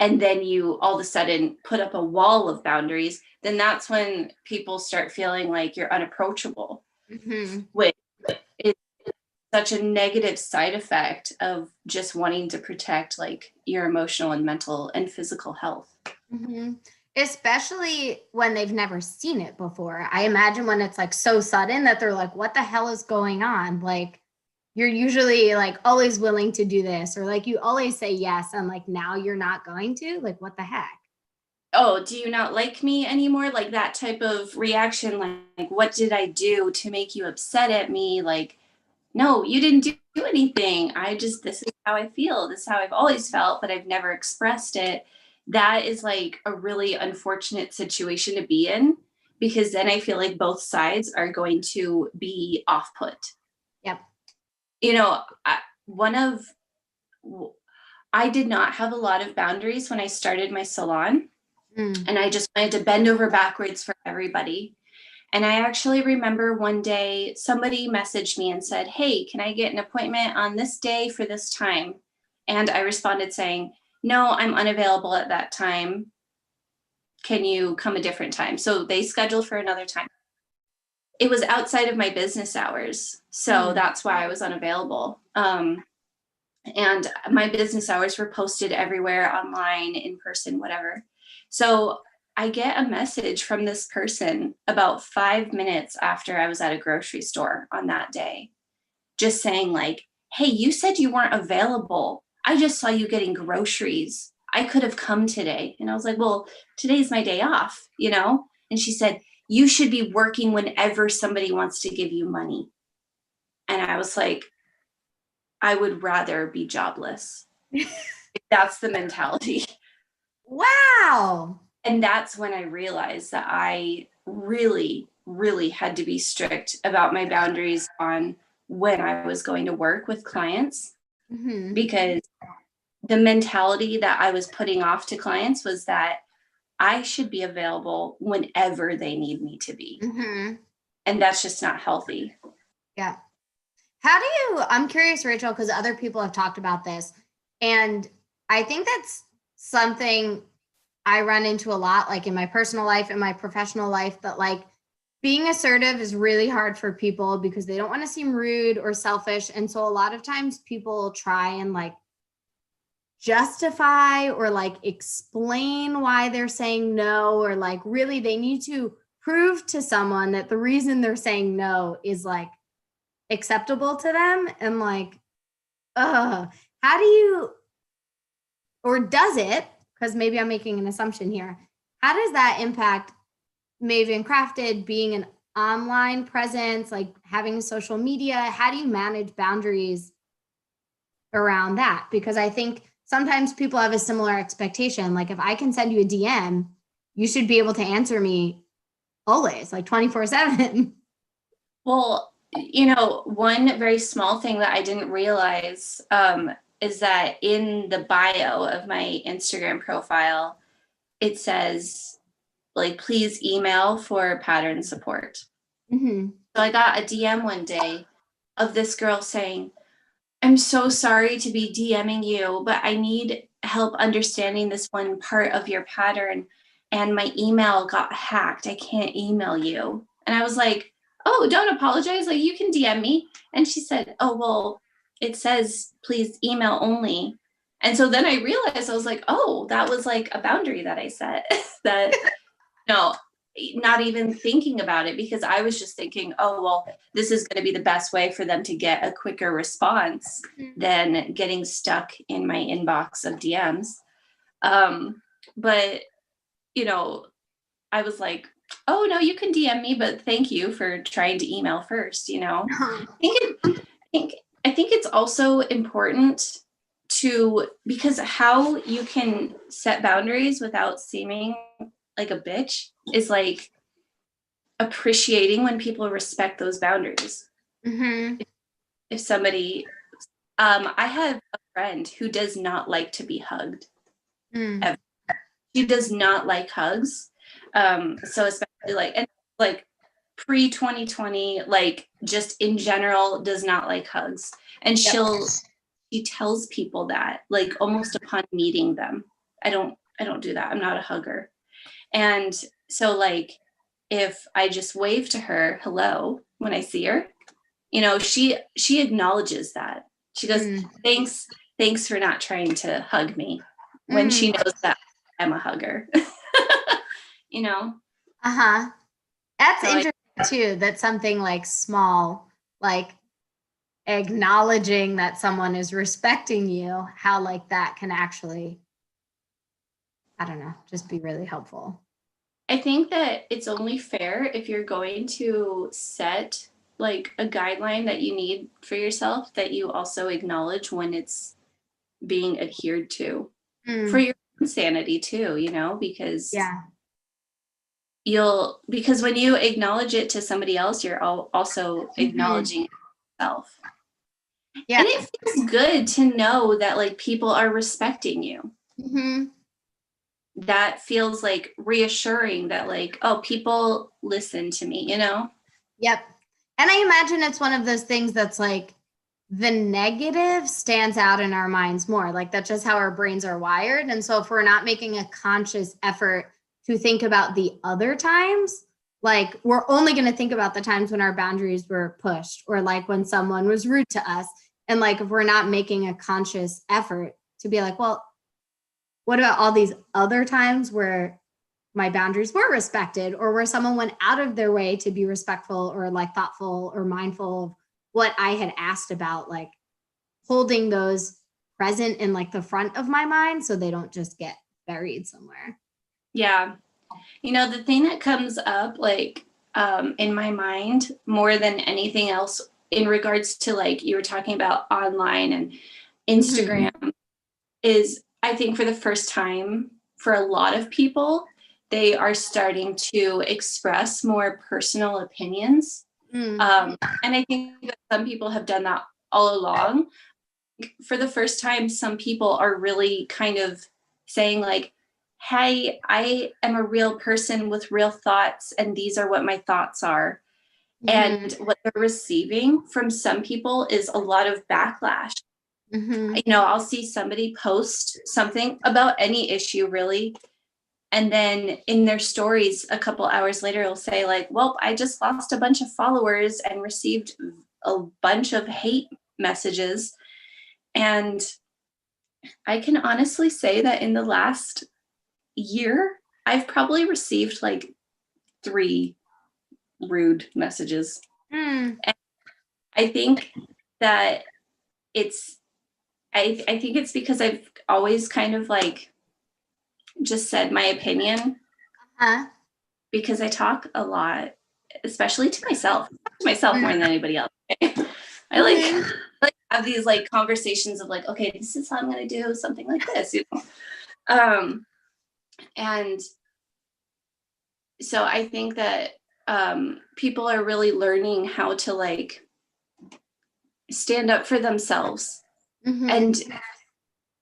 and then you all of a sudden put up a wall of boundaries, then that's when people start feeling like you're unapproachable, which is such a negative side effect of just wanting to protect like your emotional and mental and physical health. Especially when they've never seen it before. I imagine when it's like so sudden that they're like, what the hell is going on? Like, you're usually like always willing to do this, or like you always say yes, and like now you're not going to, like, what the heck? Oh, do you not like me anymore? Like that type of reaction, like what did I do to make you upset at me? Like, no, you didn't do anything. This is how I feel. This is how I've always felt, but I've never expressed it. That is like a really unfortunate situation to be in, because then I feel like both sides are going to be off put. Yep. You know, I did not have a lot of boundaries when I started my salon, and I just wanted to bend over backwards for everybody. And I actually remember one day somebody messaged me and said, hey, can I get an appointment on this day for this time? And I responded saying, no, I'm unavailable at that time. Can you come a different time? So they scheduled for another time. It was outside of my business hours, so that's why I was unavailable. And my business hours were posted everywhere, online, in person, whatever. So I get a message from this person about 5 minutes after I was at a grocery store on that day, just saying like, hey, you said you weren't available. I just saw you getting groceries. I could have come today. And I was like, well, today's my day off, you know? And she said, you should be working whenever somebody wants to give you money. And I was like, I would rather be jobless. That's the mentality. Wow. And that's when I realized that I really, really had to be strict about my boundaries on when I was going to work with clients, because the mentality that I was putting off to clients was that I should be available whenever they need me to be. And that's just not healthy. Yeah. I'm curious, Rachel, because other people have talked about this, and I think that's something I run into a lot, like in my personal life and my professional life, that like being assertive is really hard for people because they don't want to seem rude or selfish. And so a lot of times people try and like justify or like explain why they're saying no, or like really they need to prove to someone that the reason they're saying no is like acceptable to them. And like, how do you, or does it, because maybe I'm making an assumption here, how does that impact Maven Crafted being an online presence, like having social media? How do you manage boundaries around that? Because I think sometimes people have a similar expectation. Like if I can send you a DM, you should be able to answer me always, like 24/7. Well, one very small thing that I didn't realize is that in the bio of my Instagram profile, it says, like, please email for pattern support. Mm-hmm. So I got a DM one day of this girl saying, I'm so sorry to be DMing you, but I need help understanding this one part of your pattern. And my email got hacked. I can't email you. And I was like, oh, don't apologize. Like, you can DM me. And she said, oh, well, it says, please email only. And so then I realized, I was like, oh, that was like a boundary that I set that, no, not even thinking about it, because I was just thinking, oh, well, this is going to be the best way for them to get a quicker response than getting stuck in my inbox of DMs. But, I was like, oh, no, you can DM me, but thank you for trying to email first, I think it's also important because how you can set boundaries without seeming like a bitch is like appreciating when people respect those boundaries. Mm-hmm. If somebody, I have a friend who does not like to be hugged. Mm. She does not like hugs. So especially like pre 2020, like just in general, does not like hugs. And Yep. she tells people that like almost upon meeting them. I don't do that. I'm not a hugger. And so like if I just wave to her hello when I see her, she acknowledges that. She goes, thanks for not trying to hug me, when she knows that I'm a hugger. Uh-huh. That's So interesting too. That's something like small, like acknowledging that someone is respecting you, how like that can actually, I don't know, just be really helpful. I think that it's only fair if you're going to set like a guideline that you need for yourself, that you also acknowledge when it's being adhered to for your own sanity too, because Yeah. because when you acknowledge it to somebody else, you're also acknowledging yourself. Yeah. And it feels good to know that like people are respecting you. Mm-hmm. That feels like reassuring that like, oh, people listen to me, Yep. And I imagine it's one of those things that's like the negative stands out in our minds more. Like that's just how our brains are wired. And so if we're not making a conscious effort to think about the other times, like we're only going to think about the times when our boundaries were pushed, or like when someone was rude to us. And like if we're not making a conscious effort to be like, well, what about all these other times where my boundaries were respected, or where someone went out of their way to be respectful or like thoughtful or mindful of what I had asked about, like holding those present in like the front of my mind so they don't just get buried somewhere. Yeah. The thing that comes up like in my mind more than anything else in regards to like you were talking about online and Instagram is, I think for the first time for a lot of people, they are starting to express more personal opinions. And I think that some people have done that all along. For the first time, some people are really kind of saying like, hey, I am a real person with real thoughts, and these are what my thoughts are. And what they're receiving from some people is a lot of backlash. I'll see somebody post something about any issue really, and then in their stories a couple hours later it'll say like, well, I just lost a bunch of followers and received a bunch of hate messages. And I can honestly say that in the last year, I've probably received like 3 rude messages. Mm. And I think that I think it's because I've always kind of like just said my opinion Huh? because I talk a lot, especially to myself more than anybody else. I like have these like conversations of like, okay, this is how I'm going to do something like this, you know? And so I think that people are really learning how to like stand up for themselves. Mm-hmm. And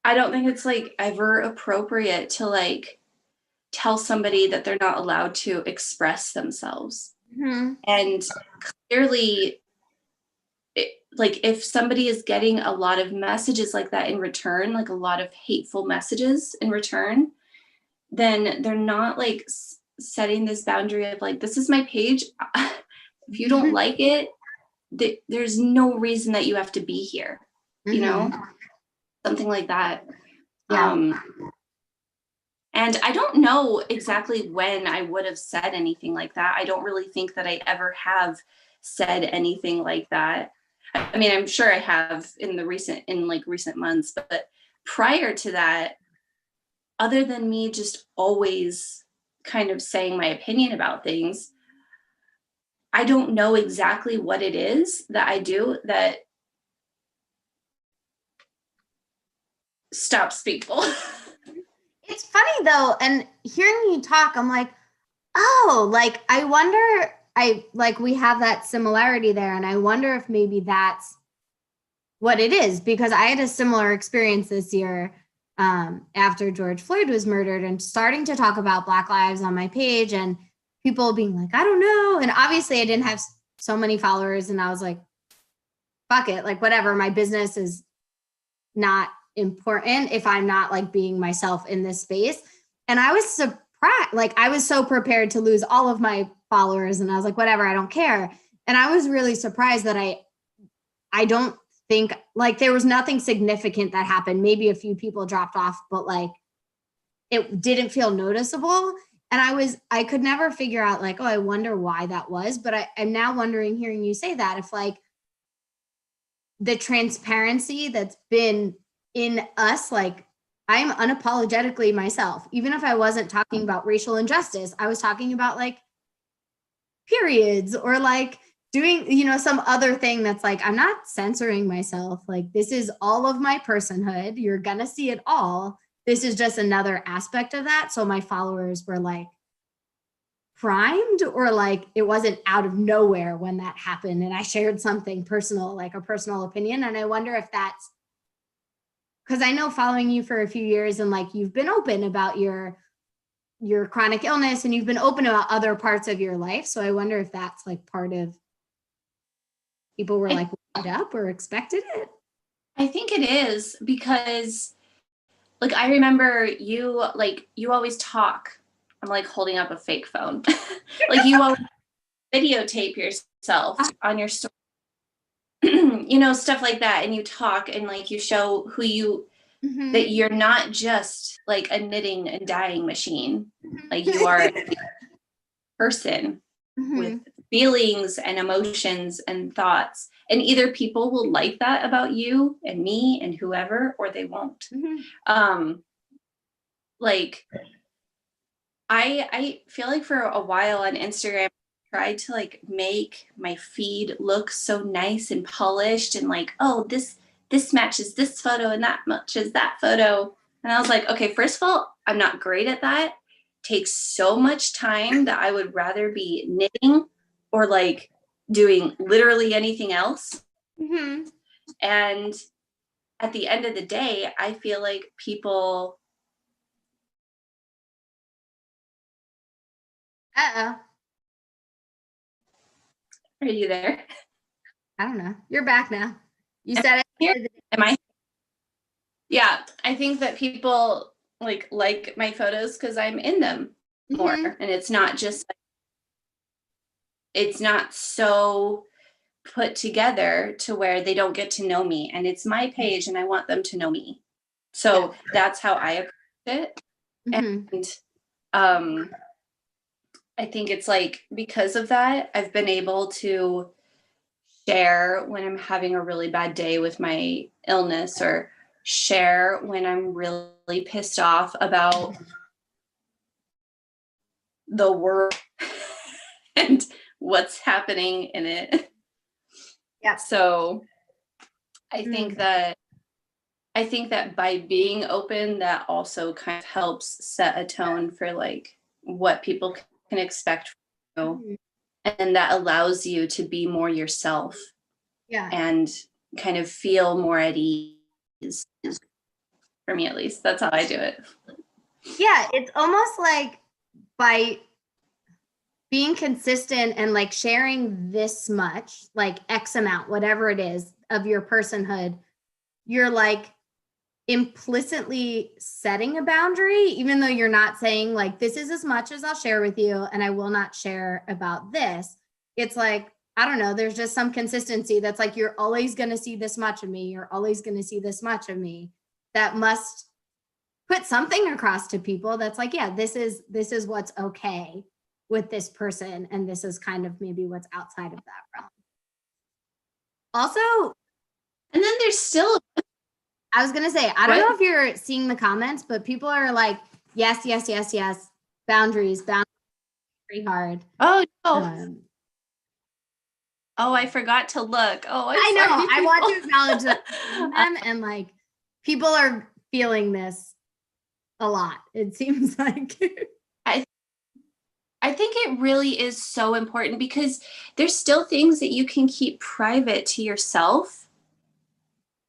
I don't think it's like ever appropriate to like tell somebody that they're not allowed to express themselves. Mm-hmm. And clearly, like if somebody is getting a lot of messages like that in return, like a lot of hateful messages in return, then they're not like setting this boundary of like, this is my page. If you don't like it, there's no reason that you have to be here, you know, something like that. Yeah. And I don't know exactly when I would have said anything like that. I don't really think that I ever have said anything like that. I mean, I'm sure I have in recent months, but prior to that, other than me just always kind of saying my opinion about things, I don't know exactly what it is that I do that stops people. It's funny though, and hearing you talk, I'm like, oh, like I wonder, we have that similarity there, and I wonder if maybe that's what it is, because I had a similar experience this year after George Floyd was murdered, and starting to talk about Black lives on my page, and people being like, I don't know. And obviously I didn't have so many followers, and I was like, fuck it, like whatever, my business is not important if I'm not like being myself in this space. And I was surprised, like I was so prepared to lose all of my followers, and I was like, whatever, I don't care. And I was really surprised that I don't think, like, there was nothing significant that happened. Maybe a few people dropped off, but like it didn't feel noticeable. And I could never figure out like, oh, I wonder why that was. But I'm now wondering, hearing you say that, if like the transparency that's been in us, like I'm unapologetically myself. Even if I wasn't talking about racial injustice, I was talking about like periods, or like doing, some other thing that's like, I'm not censoring myself. Like, this is all of my personhood. You're going to see it all. This is just another aspect of that. So my followers were like primed, or like it wasn't out of nowhere when that happened. And I shared something personal, like a personal opinion. And I wonder if that's because I know, following you for a few years, and like you've been open about your chronic illness, and you've been open about other parts of your life. So I wonder if that's like part of, people were like what up or expected it. I think it is because like I remember you always talk. I'm like holding up a fake phone. Like you always videotape yourself on your story. Stuff like that, and you talk and like you show that you're not just like a knitting and dyeing machine. Like you are a person with feelings and emotions and thoughts, and either people will like that about you and me and whoever, or they won't. Like I feel like for a while on Instagram I tried to like make my feed look so nice and polished, and like, oh, this matches this photo and that matches that photo. And I was like, okay, first of all, I'm not great at that. It takes so much time that I would rather be knitting or like doing literally anything else. And at the end of the day, I feel like people. Uh-oh. Are you there? I don't know. You're back now. You said it. Here? Am I? Yeah, I think that people like my photos because I'm in them more, and it's not just it's not so put together to where they don't get to know me, and it's my page and I want them to know me So that's how I approach it. Mhm. And I think it's like, because of that, I've been able to share when I'm having a really bad day with my illness, or share when I'm really pissed off about the world and what's happening in it. Yeah. So I think that by being open, that also kind of helps set a tone for like what people can expect from you. And that allows you to be more yourself. Yeah. And kind of feel more at ease. For me, at least, that's how I do it. Yeah, it's almost like by being consistent and like sharing this much, like X amount, whatever it is, of your personhood, you're like implicitly setting a boundary, even though you're not saying like, this is as much as I'll share with you and I will not share about this. It's like, I don't know, there's just some consistency that's like, you're always going to see this much of me. You're always going to see this much of me. That must put something across to people that's like, yeah, this is what's okay with this person, and this is kind of maybe what's outside of that realm. Also, and then there's still, I was gonna say, I don't know if you're seeing the comments, but people are like, yes, yes, yes, yes, boundaries very hard. Oh no. Oh, I forgot to look. Oh, I know. I want to acknowledge that them, and like people are feeling this a lot. It seems like I think it really is so important, because there's still things that you can keep private to yourself.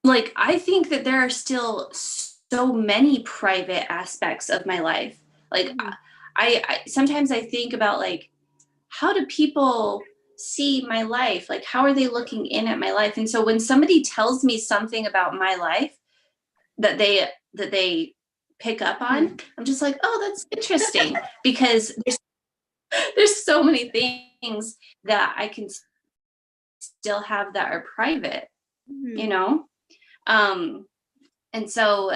Like, I think that there are still so many private aspects of my life. Like, I sometimes I think about like, how do people see my life? Like, how are they looking in at my life? And so when somebody tells me something about my life that they pick up on, I'm just like, oh, that's interesting. Because there's so many things that I can still have that are private, you know? And so,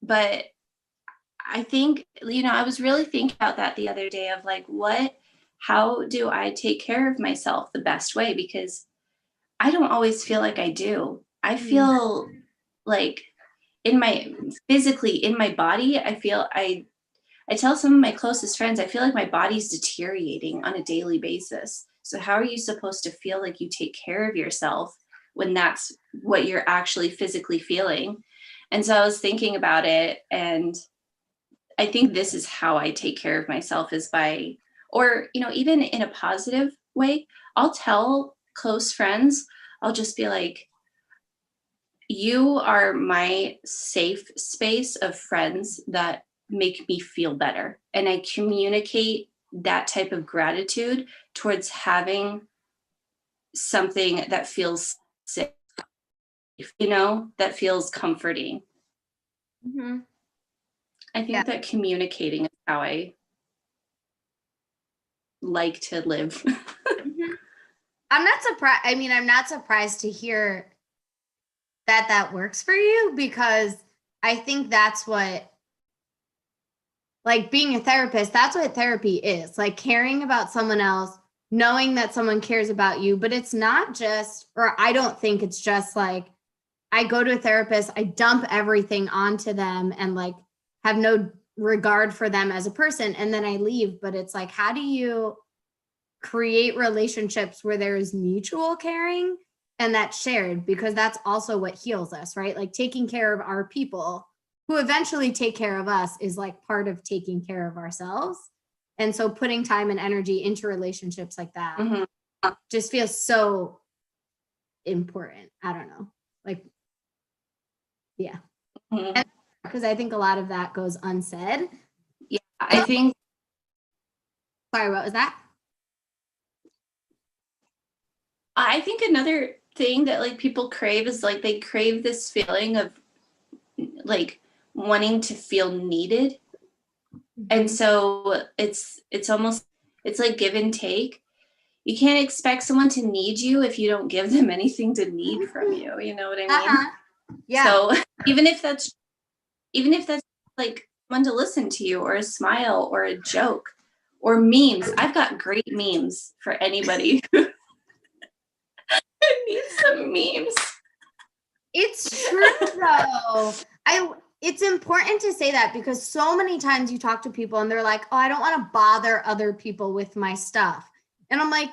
but I think, I was really thinking about that the other day, of like, how do I take care of myself the best way? Because I don't always feel like I do. I feel like physically in my body, I tell some of my closest friends, I feel like my body's deteriorating on a daily basis. So how are you supposed to feel like you take care of yourself when that's what you're actually physically feeling? And so I was thinking about it, and I think this is how I take care of myself, is by, or, even in a positive way, I'll tell close friends, I'll just be like, you are my safe space of friends that make me feel better. And I communicate that type of gratitude towards having something that feels safe, that feels comforting. I think that communicating is how I like to live. I'm not surprised. I mean, I'm not surprised to hear that works for you, because I think that's what, like, being a therapist, that's what therapy is, like caring about someone else, knowing that someone cares about you. But it's not just, or I don't think it's just like, I go to a therapist, I dump everything onto them and like have no regard for them as a person, and then I leave. But it's like, how do you create relationships where there is mutual caring and that's shared? Because that's also what heals us, right? Like taking care of our people who eventually take care of us is like part of taking care of ourselves. And so putting time and energy into relationships like that just feels so important. I don't know. Like, yeah. Because I think a lot of that goes unsaid. Yeah, I think. Sorry, what was that? I think another thing that like people crave is like, they crave this feeling of like wanting to feel needed. And so it's almost, it's like give and take. You can't expect someone to need you if you don't give them anything to need from you. You know what I mean? Yeah. So even if that's even if that's like someone to listen to you, or a smile, or a joke, or memes. I've got great memes for anybody who needs some memes. It's true though. It's important to say that because so many times you talk to people and they're like, "Oh, I don't want to bother other people with my stuff." And I'm like,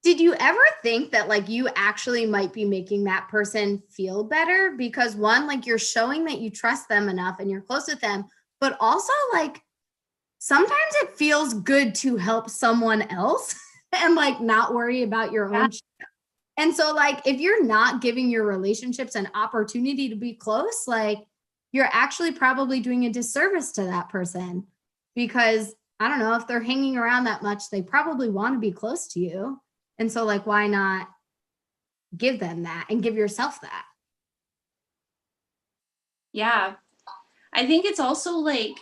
"Did you ever think that like you actually might be making that person feel better because one, like you're showing that you trust them enough and you're close with them, but also like sometimes it feels good to help someone else and like not worry about your own shit. And so like if you're not giving your relationships an opportunity to be close, like you're actually probably doing a disservice to that person because I don't know if they're hanging around that much, they probably want to be close to you. And so like why not give them that and give yourself that? Yeah. I think it's also like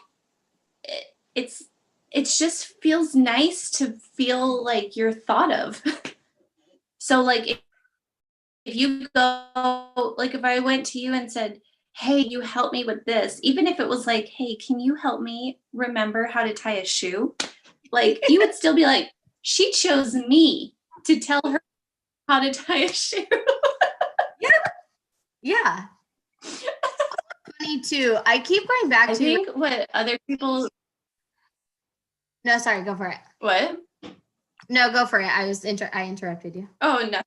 it's just feels nice to feel like you're thought of. So like if you go, like if I went to you and said, "Hey, you help me with this," even if it was like, "Hey, can you help me remember how to tie a shoe?" Like you would still be like, "She chose me to tell her how to tie a shoe." Yeah. Yeah. Funny too. I keep going back I to think what other people no, sorry, go for it. what? No, go for it. I interrupted you. Oh no.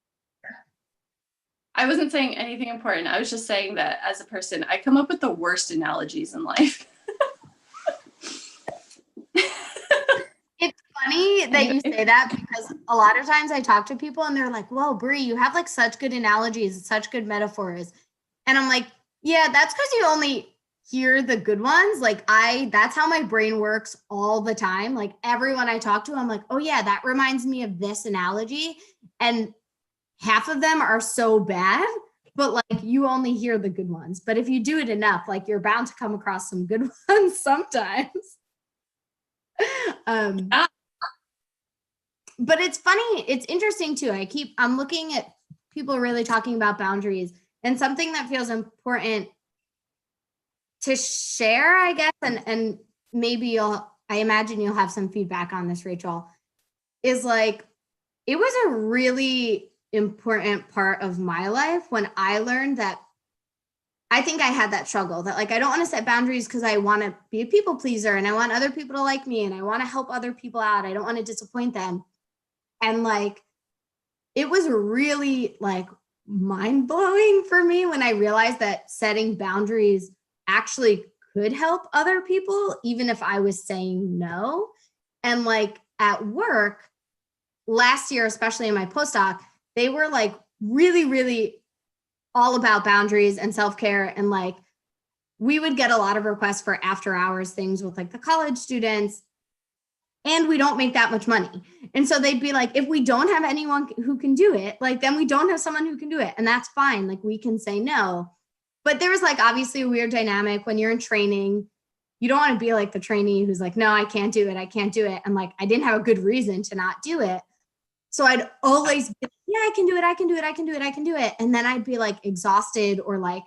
I wasn't saying anything important. I was just saying that as a person, I come up with the worst analogies in life. It's funny that you say that because a lot of times I talk to people and they're like, "Whoa, Brie, you have like such good analogies, such good metaphors." And I'm like, "Yeah, that's because you only hear the good ones. Like that's how my brain works all the time. Like everyone I talk to, I'm like, oh yeah, that reminds me of this analogy." And half of them are so bad, but like you only hear the good ones. But if you do it enough, like you're bound to come across some good ones sometimes. Um, but it's funny, it's interesting too. I'm looking at people really talking about boundaries and something that feels important to share, I guess, and maybe I imagine you'll have some feedback on this, Rachel, is like it was a really important part of my life when I learned that I think I had that struggle that like I don't want to set boundaries because I want to be a people pleaser and I want other people to like me and I want to help other people out. I don't want to disappoint them. And like it was really like mind blowing for me when I realized that setting boundaries actually could help other people, even if I was saying no. And like at work last year, especially in my postdoc, they were like really, really all about boundaries and self care. And like we would get a lot of requests for after hours things with like the college students and we don't make that much money. And so they'd be like, if we don't have anyone who can do it, like then we don't have someone who can do it. And that's fine. Like we can say no. But there was like obviously a weird dynamic when you're in training. You don't want to be like the trainee who's like, no, I can't do it. I can't do it. And like, I didn't have a good reason to not do it. So I'd always be like, yeah, I can do it. I can do it. I can do it. I can do it. And then I'd be like exhausted or like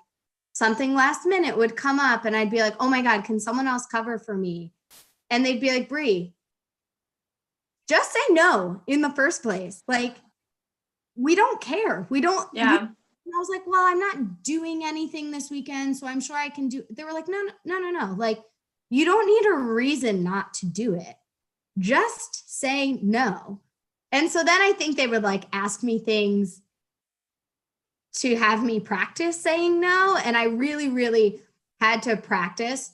something last minute would come up and I'd be like, oh my God, can someone else cover for me? And they'd be like, Brie, just say no in the first place. Like, we don't care. We don't. Yeah. And I was like, well, I'm not doing anything this weekend, so I'm sure I can do. They were like, no. Like, you don't need a reason not to do it. Just say no. And so then I think they would like ask me things to have me practice saying no. And I really, really had to practice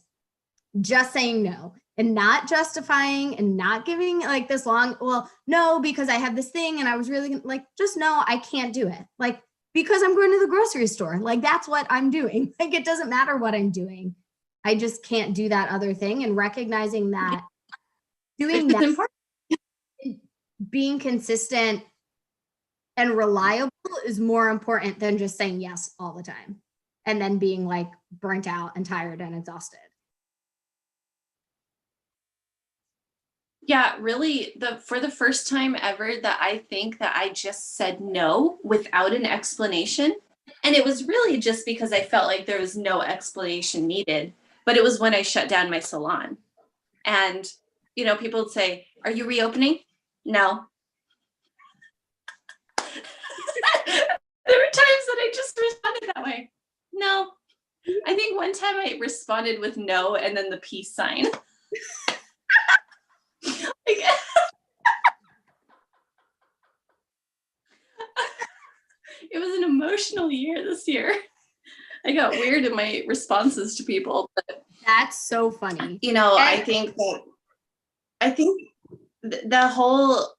just saying no and not justifying and not giving like this long, well, no, because I have this thing and I was really like, just no, I can't do it. Like, because I'm going to the grocery store. Like, that's what I'm doing. Like, it doesn't matter what I'm doing. I just can't do that other thing. And recognizing that doing that, being consistent and reliable is more important than just saying yes all the time and then being like burnt out and tired and exhausted. Yeah, really for the first time ever that I think that I just said no without an explanation. And it was really just because I felt like there was no explanation needed. but it was when I shut down my salon. And, you know, people would say, are you reopening? No. There were times that I just responded that way. No. I think one time I responded with no and then the peace sign. Like, it was an emotional year this year. I got weird in my responses to people. But, That's so funny. you know, I think the whole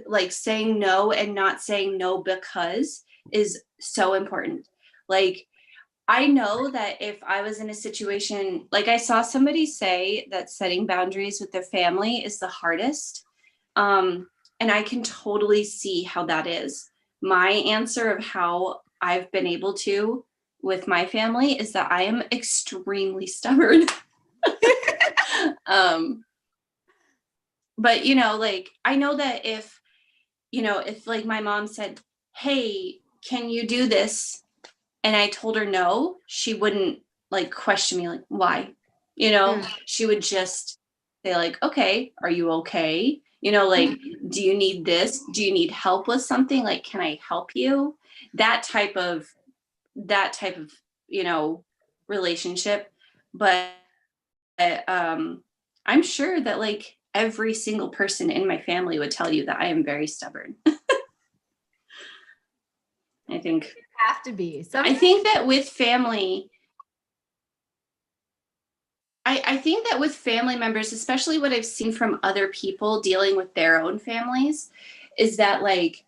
like saying no and not saying no because is so important. Like, I know that if I was in a situation, like I saw somebody say that setting boundaries with their family is the hardest. And I can totally see how that is. My answer of how I've been able to with my family is that I am extremely stubborn. But, you know, like, I know that if, you know, if like my mom said, hey, can you do this? And I told her no, she wouldn't like question me, like, why? You know, she would just say, like, okay, are you okay? You know, like, do you need this? Do you need help with something? Like, can I help you? That type of, you know, relationship. But I'm sure that like every single person in my family would tell you that I am very stubborn. I think You have to be. I think that with family, I think that with family members, especially what I've seen from other people dealing with their own families, is that like,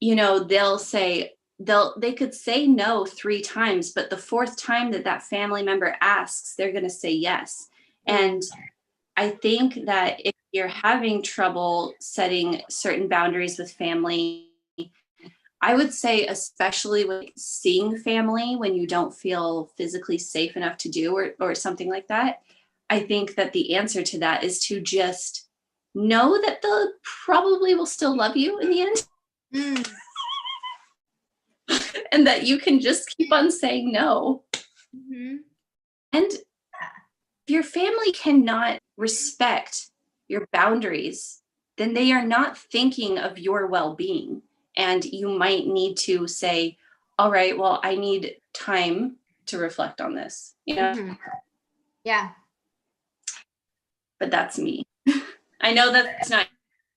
you know, they could say no 3 times, but the 4th time that that family member asks, they're going to say yes. And I think that if you're having trouble setting certain boundaries with family, I would say, especially with seeing family when you don't feel physically safe enough to do or something like that, I think that the answer to that is to just know that they'll probably will still love you in the end. And that you can just keep on saying no. Mm-hmm. And if your family cannot respect your boundaries, then they are not thinking of your well-being. And you might need to say, all right, well, I need time to reflect on this, you know? Mm-hmm. Yeah. But that's me. I know that's not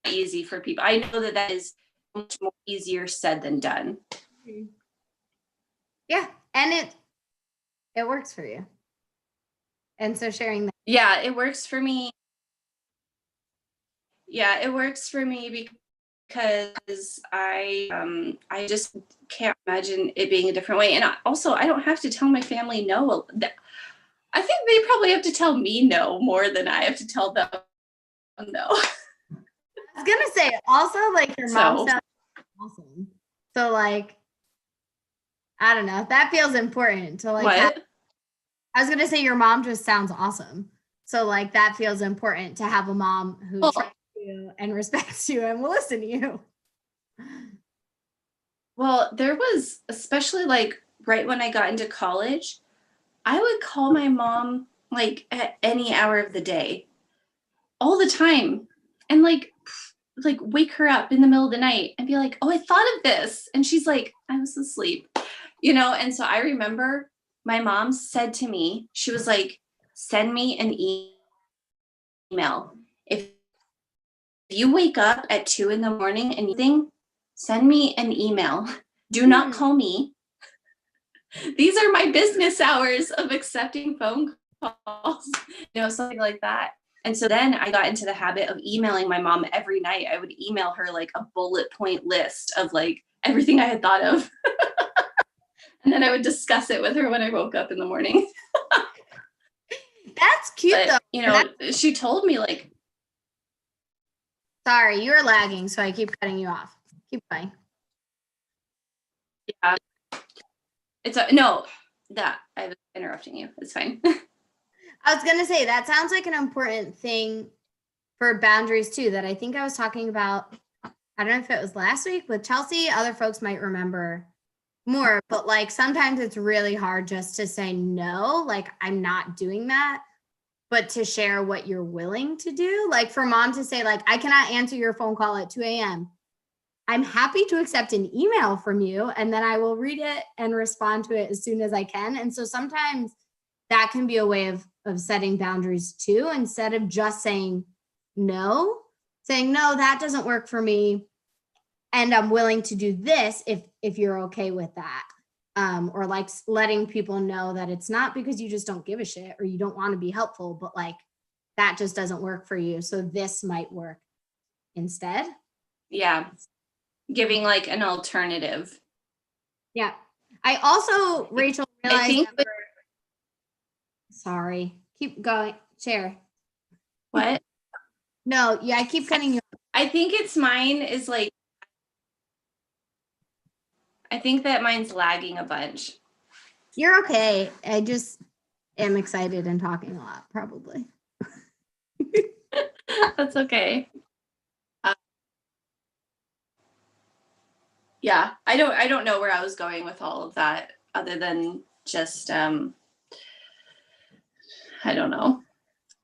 easy for people. I know that that is much more easier said than done. Yeah. And it works for you. And so sharing that. Yeah, it works for me. Yeah, it works for me because I just can't imagine it being a different way. And I don't have to tell my family no. I think they probably have to tell me no more than I have to tell them no. I was gonna say also like your mom sounds awesome. So like I don't know. That feels important to like. What? I was gonna say your mom just sounds awesome. So like that feels important to have a mom who trusts you and respects you and will listen to you. Well, there was, especially like right when I got into college, I would call my mom like at any hour of the day, all the time, and like wake her up in the middle of the night and be like, oh, I thought of this. And she's like, I was asleep, you know? And so I remember my mom said to me, she was like, send me an email. If you wake up at 2 a.m. and you think, send me an email. Do not call me. These are my business hours of accepting phone calls, you know, something like that. And so then I got into the habit of emailing my mom every night. I would email her like a bullet point list of like everything I had thought of. And then I would discuss it with her when I woke up in the morning. That's cute though. You know, she told me like. Sorry, you were lagging, so I keep cutting you off. Keep going. Yeah. No, that I was interrupting you. It's fine. I was going to say that sounds like an important thing for boundaries too, that I think I was talking about. I don't know if it was last week with Chelsea. Other folks might remember more, but like sometimes it's really hard just to say no, like I'm not doing that. but to share what you're willing to do. Like for mom to say, like, I cannot answer your phone call at 2 a.m. I'm happy to accept an email from you, and then I will read it and respond to it as soon as I can. And so sometimes that can be a way of setting boundaries too, instead of just saying no, that doesn't work for me. And I'm willing to do this if you're okay with that. Or like letting people know that it's not because you just don't give a shit or you don't want to be helpful, but like that just doesn't work for you. So this might work instead. Yeah. Giving like an alternative. Yeah. I also, Rachel, realized I think sorry, keep going. Share. What? No, yeah, I keep cutting you. I think mine is like, I think that mine's lagging a bunch. You're okay. I just am excited and talking a lot, probably. That's okay. Yeah, I don't know where I was going with all of that other than just I don't know.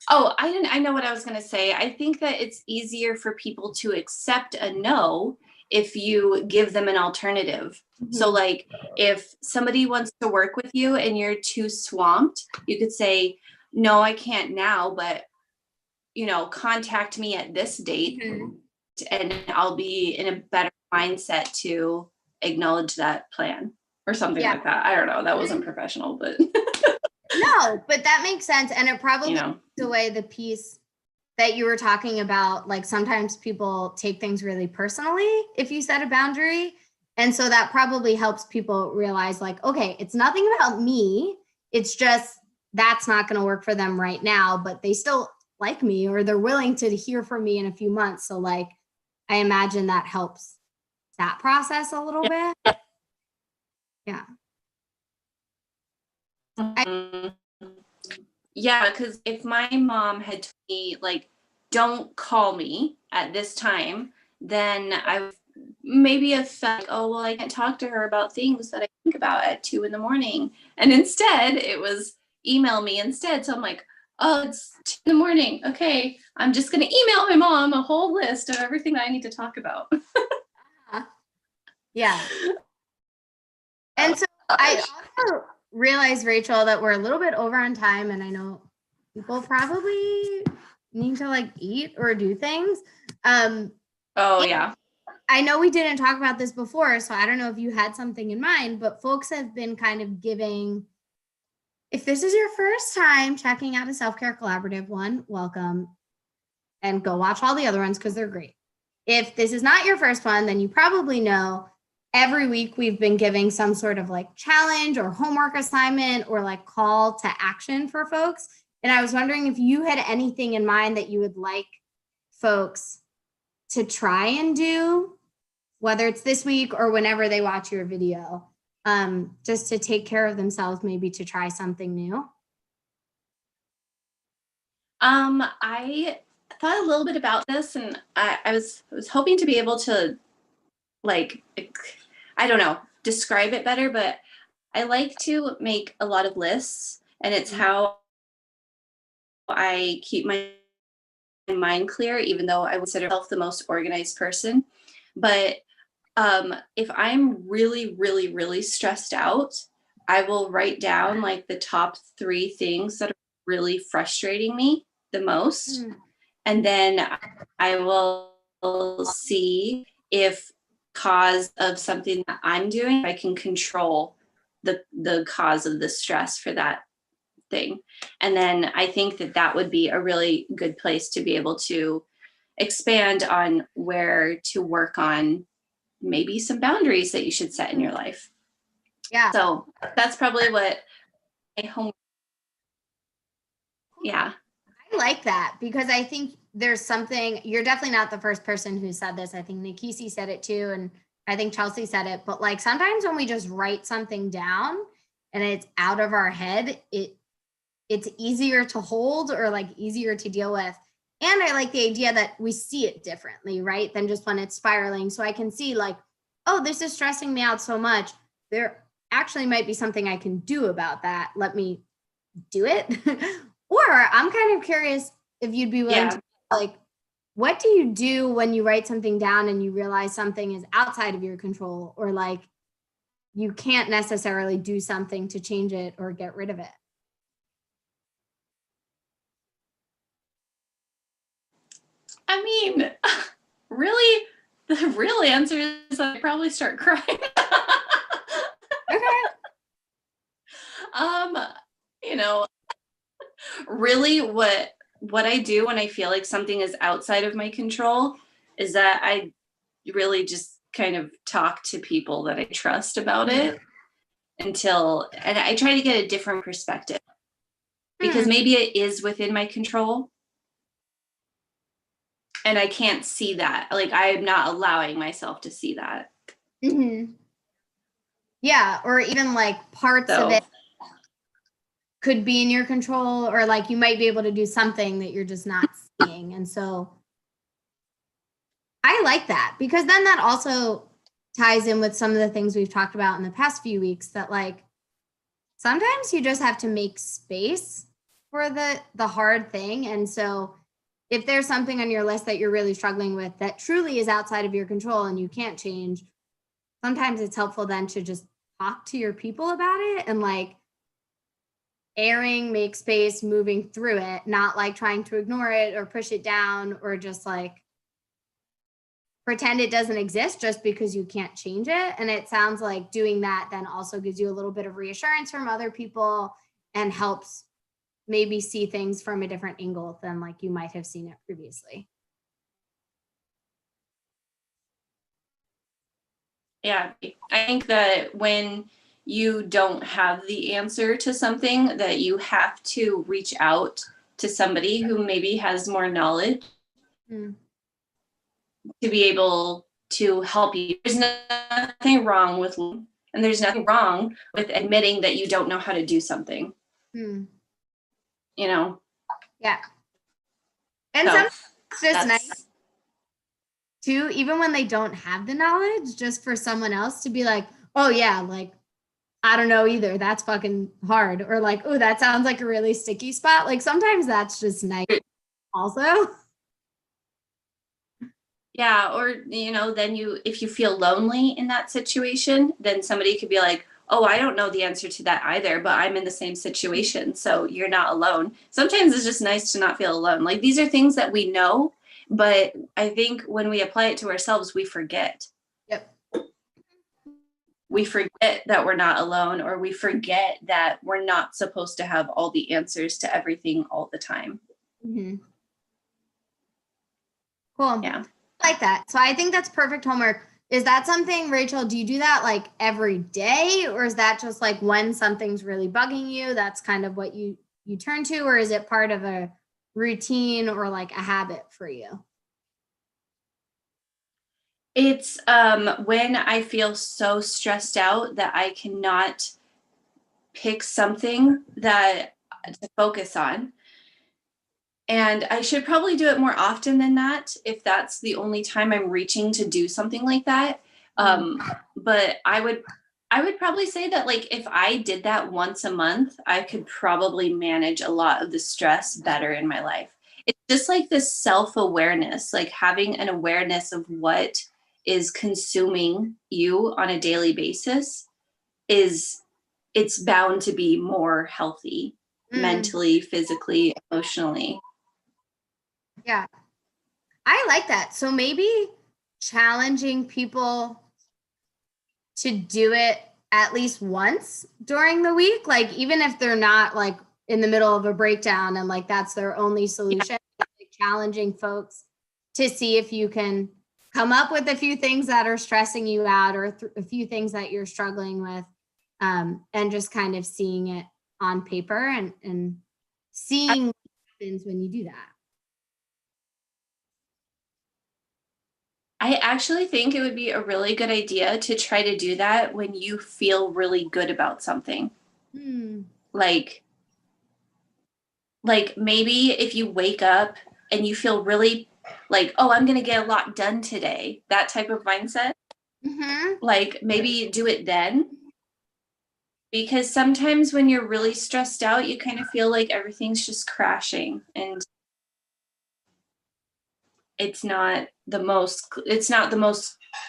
Oh, I know what I was going to say. I think that it's easier for people to accept a no if you give them an alternative. Mm-hmm. So like if somebody wants to work with you and you're too swamped, you could say, no, I can't now, but contact me at this date. Mm-hmm. And I'll be in a better mindset to acknowledge that plan or something like that. I don't know. That wasn't professional, but no, but that makes sense. And it probably takes away the piece that you were talking about. Like sometimes people take things really personally if you set a boundary. And so that probably helps people realize like, okay, it's nothing about me. It's just that's not going to work for them right now, but they still like me or they're willing to hear from me in a few months. So like, I imagine that helps that process a little bit. Yeah. Yeah, because if my mom had told me, like, don't call me at this time, then I maybe have felt like, oh, well, I can't talk to her about things that I think about at 2 a.m. And instead, it was email me instead. So I'm like, oh, it's 2 a.m. Okay, I'm just going to email my mom a whole list of everything that I need to talk about. Yeah. And so I also realized, Rachel, that we're a little bit over on time, and I know people probably need to like eat or do things. Yeah. I know we didn't talk about this before, so I don't know if you had something in mind, but folks have been kind of giving, if this is your first time checking out a self-care collaborative one, welcome, and go watch all the other ones because they're great. If this is not your first one, then you probably know every week we've been giving some sort of like challenge or homework assignment or like call to action for folks. And I was wondering if you had anything in mind that you would like folks to try and do, whether it's this week or whenever they watch your video, just to take care of themselves, maybe to try something new. I thought a little bit about this, and I was hoping to be able to, like, I don't know, describe it better, but I like to make a lot of lists, and it's how I keep my mind clear, even though I would consider myself the most organized person. But if I'm really, really, really stressed out, I will write down like the top 3 things that are really frustrating me the most. And then I will see if cause of something that I'm doing, I can control the cause of the stress for that thing. And then I think that would be a really good place to be able to expand on where to work on maybe some boundaries that you should set in your life. Yeah. So that's probably what my homework. Yeah. I like that because I think there's something, you're definitely not the first person who said this. I think Nikisi said it too. And I think Chelsea said it, but like sometimes when we just write something down and it's out of our head, it's easier to hold or like easier to deal with. And I like the idea that we see it differently, right? Than just when it's spiraling. So I can see like, oh, this is stressing me out so much. There actually might be something I can do about that. Let me do it. Or I'm kind of curious if you'd be willing to, like, what do you do when you write something down and you realize something is outside of your control, or like you can't necessarily do something to change it or get rid of it? I mean, really, the real answer is I'd probably start crying. Okay. um, you know, really what I do when I feel like something is outside of my control is that I really just kind of talk to people that I trust about it and I try to get a different perspective because maybe it is within my control and I can't see that. Like I'm not allowing myself to see that. Mm-hmm. Yeah, or even like parts of So it could be in your control, or like you might be able to do something that you're just not seeing. And so I like that, because then that also ties in with some of the things we've talked about in the past few weeks, that like sometimes you just have to make space for the hard thing. And so if there's something on your list that you're really struggling with that truly is outside of your control and you can't change, sometimes it's helpful then to just talk to your people about it and like make space, moving through it, not like trying to ignore it or push it down or just like pretend it doesn't exist just because you can't change it. And it sounds like doing that then also gives you a little bit of reassurance from other people and helps maybe see things from a different angle than like you might have seen it previously. yeah, I think that when you don't have the answer to something, that you have to reach out to somebody who maybe has more knowledge to be able to help you. There's nothing wrong with, and there's nothing wrong with admitting that you don't know how to do something. You know? Yeah. And so sometimes it's just nice too, even when they don't have the knowledge, just for someone else to be like, oh yeah, like, I don't know either. That's fucking hard. Or like, oh, that sounds like a really sticky spot. Like sometimes that's just nice also. Yeah, or then if you feel lonely in that situation, then somebody could be like, "Oh, I don't know the answer to that either, but I'm in the same situation, so you're not alone." Sometimes it's just nice to not feel alone. Like these are things that we know, but I think when we apply it to ourselves, we forget. Yep. We forget that we're not alone, or we forget that we're not supposed to have all the answers to everything all the time. Mm-hmm. Cool. Yeah. I like that. So I think that's perfect homework. Is that something, Rachel, do you do that like every day, or is that just like when something's really bugging you, that's kind of what you turn to, or is it part of a routine or like a habit for you? It's when I feel so stressed out that I cannot pick something that to focus on. And I should probably do it more often than that if that's the only time I'm reaching to do something like that. But I would probably say that like if I did that once a month, I could probably manage a lot of the stress better in my life. It's just like this self-awareness, like having an awareness of what is consuming you on a daily basis is it's bound to be more healthy mentally, physically, emotionally. Yeah. I like that. So maybe challenging people to do it at least once during the week, like even if they're not like in the middle of a breakdown and like that's their only solution, like challenging folks to see if you can come up with a few things that are stressing you out, or a few things that you're struggling with, and just kind of seeing it on paper and seeing what happens when you do that. I actually think it would be a really good idea to try to do that when you feel really good about something. Like maybe if you wake up and you feel really like, oh, I'm going to get a lot done today, that type of mindset. Like maybe do it then because sometimes when you're really stressed out, you kind of feel like everything's just crashing, and it's not the most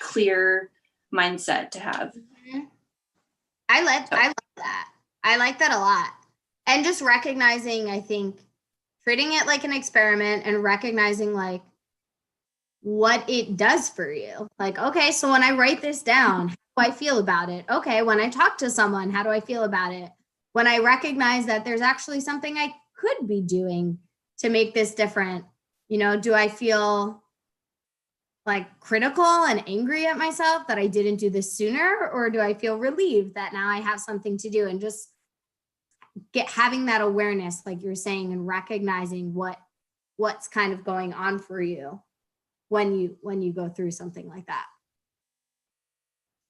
clear mindset to have. Mm-hmm. I like that. I like that a lot. And just recognizing, I think, treating it like an experiment and recognizing like what it does for you. Like, okay, so when I write this down, how do I feel about it? Okay, when I talk to someone, how do I feel about it? When I recognize that there's actually something I could be doing to make this different, do I feel like critical and angry at myself that I didn't do this sooner? Or do I feel relieved that now I have something to do? And just having that awareness, like you're saying, and recognizing what's kind of going on for you when you go through something like that.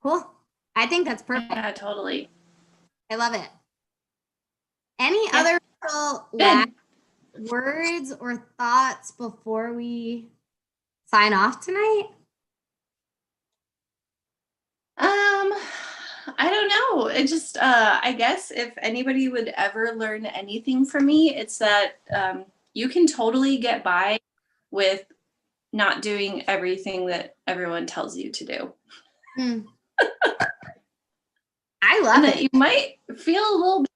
Cool. I think that's perfect. Yeah, totally. I love it. Any other last words or thoughts before we sign off tonight? I don't know. It just, I guess if anybody would ever learn anything from me, it's that you can totally get by with not doing everything that everyone tells you to do. I love and it. That you might feel a little bit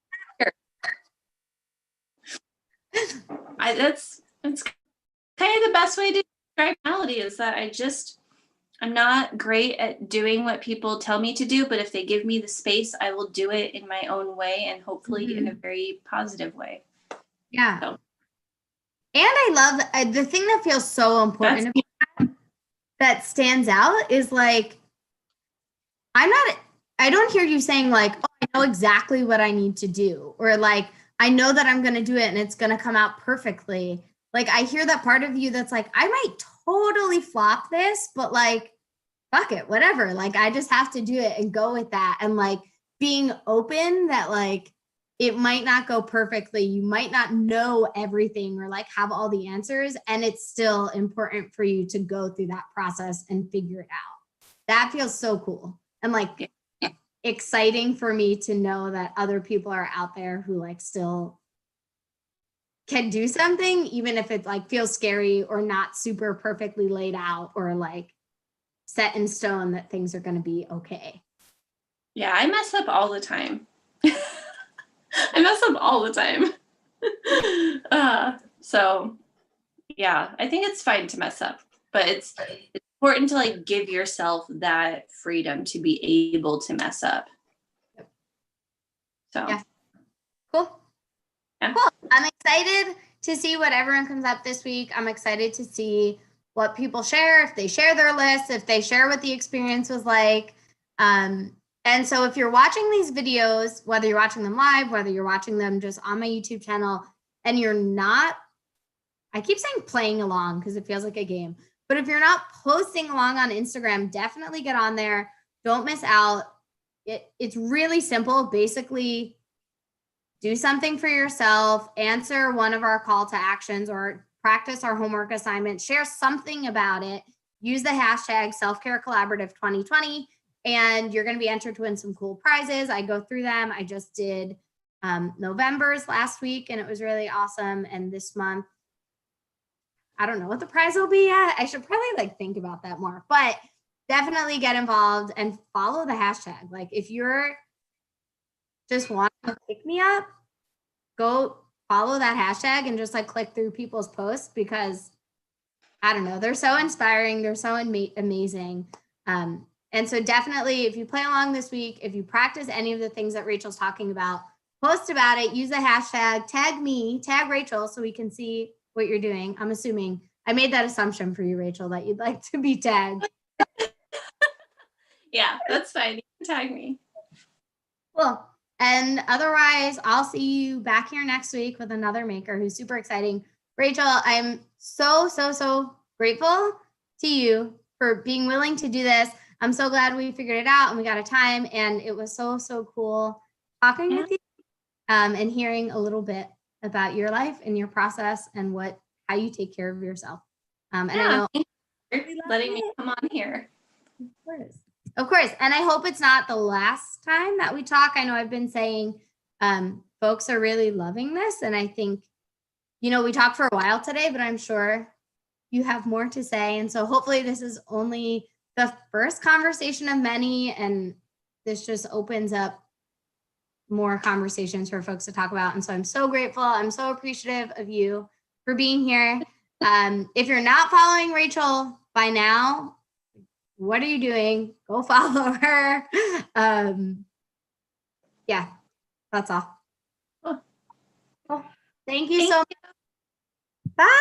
that's kind of the best way to describe personality, is that I'm not great at doing what people tell me to do, but if they give me the space, I will do it in my own way, and hopefully in a very positive way. Yeah. So. And I love the thing that feels so important that stands out is like, I don't hear you saying like, oh, I know exactly what I need to do, or like, I know that I'm going to do it and it's going to come out perfectly. Like, I hear that part of you that's like, I might totally flop this, but like, fuck it, whatever. Like, I just have to do it and go with that. And like being open that like, it might not go perfectly. You might not know everything or like have all the answers. And it's still important for you to go through that process and figure it out. That feels so cool. And like exciting for me to know that other people are out there who like still can do something, even if it like feels scary or not super perfectly laid out or like set in stone that things are going to be okay. Yeah, I mess up all the time. So yeah, I think it's fine to mess up, but it's important to like give yourself that freedom to be able to mess up. So yeah. Cool. I'm excited to see what everyone comes up this week. I'm excited to see what people share, if they share their lists, if they share what the experience was like. And so if you're watching these videos, whether you're watching them live, whether you're watching them just on my YouTube channel, and you're not, I keep saying playing along because it feels like a game, but if you're not posting along on Instagram, definitely get on there. Don't miss out. It's really simple. Basically, do something for yourself, answer one of our call to actions, or practice our homework assignment, share something about it, use the hashtag self-care collaborative 2020, and you're going to be entered to win some cool prizes. I go through them. I just did November's last week, and it was really awesome. And this month, I don't know what the prize will be yet. I should probably like think about that more, but definitely get involved and follow the hashtag. Like if you're just wanting to pick me up, go follow that hashtag and just like click through people's posts, because I don't know, they're so inspiring. They're so amazing. And so definitely if you play along this week, if you practice any of the things that Rachel's talking about, post about it, use the hashtag, tag me, tag Rachel so we can see what you're doing. I'm assuming I made that assumption for you, Rachel, that you'd like to be tagged. Yeah, that's fine. You can tag me. Cool. And otherwise, I'll see you back here next week with another maker who's super exciting. Rachel, I'm so grateful to you for being willing to do this. I'm so glad we figured it out and we got a time, and it was so cool talking with you and hearing a little bit about your life and your process and how you take care of yourself. And I know thank you for letting me come on here. Of course. Of course. And I hope it's not the last time that we talk. I know I've been saying folks are really loving this. And I think, we talked for a while today, but I'm sure you have more to say. And so hopefully this is only the first conversation of many. And this just opens up more conversations for folks to talk about. And so I'm so grateful. I'm so appreciative of you for being here. If you're not following Rachael by now, what are you doing? Go follow her. Yeah, that's all. Cool. Cool. Thank you so much.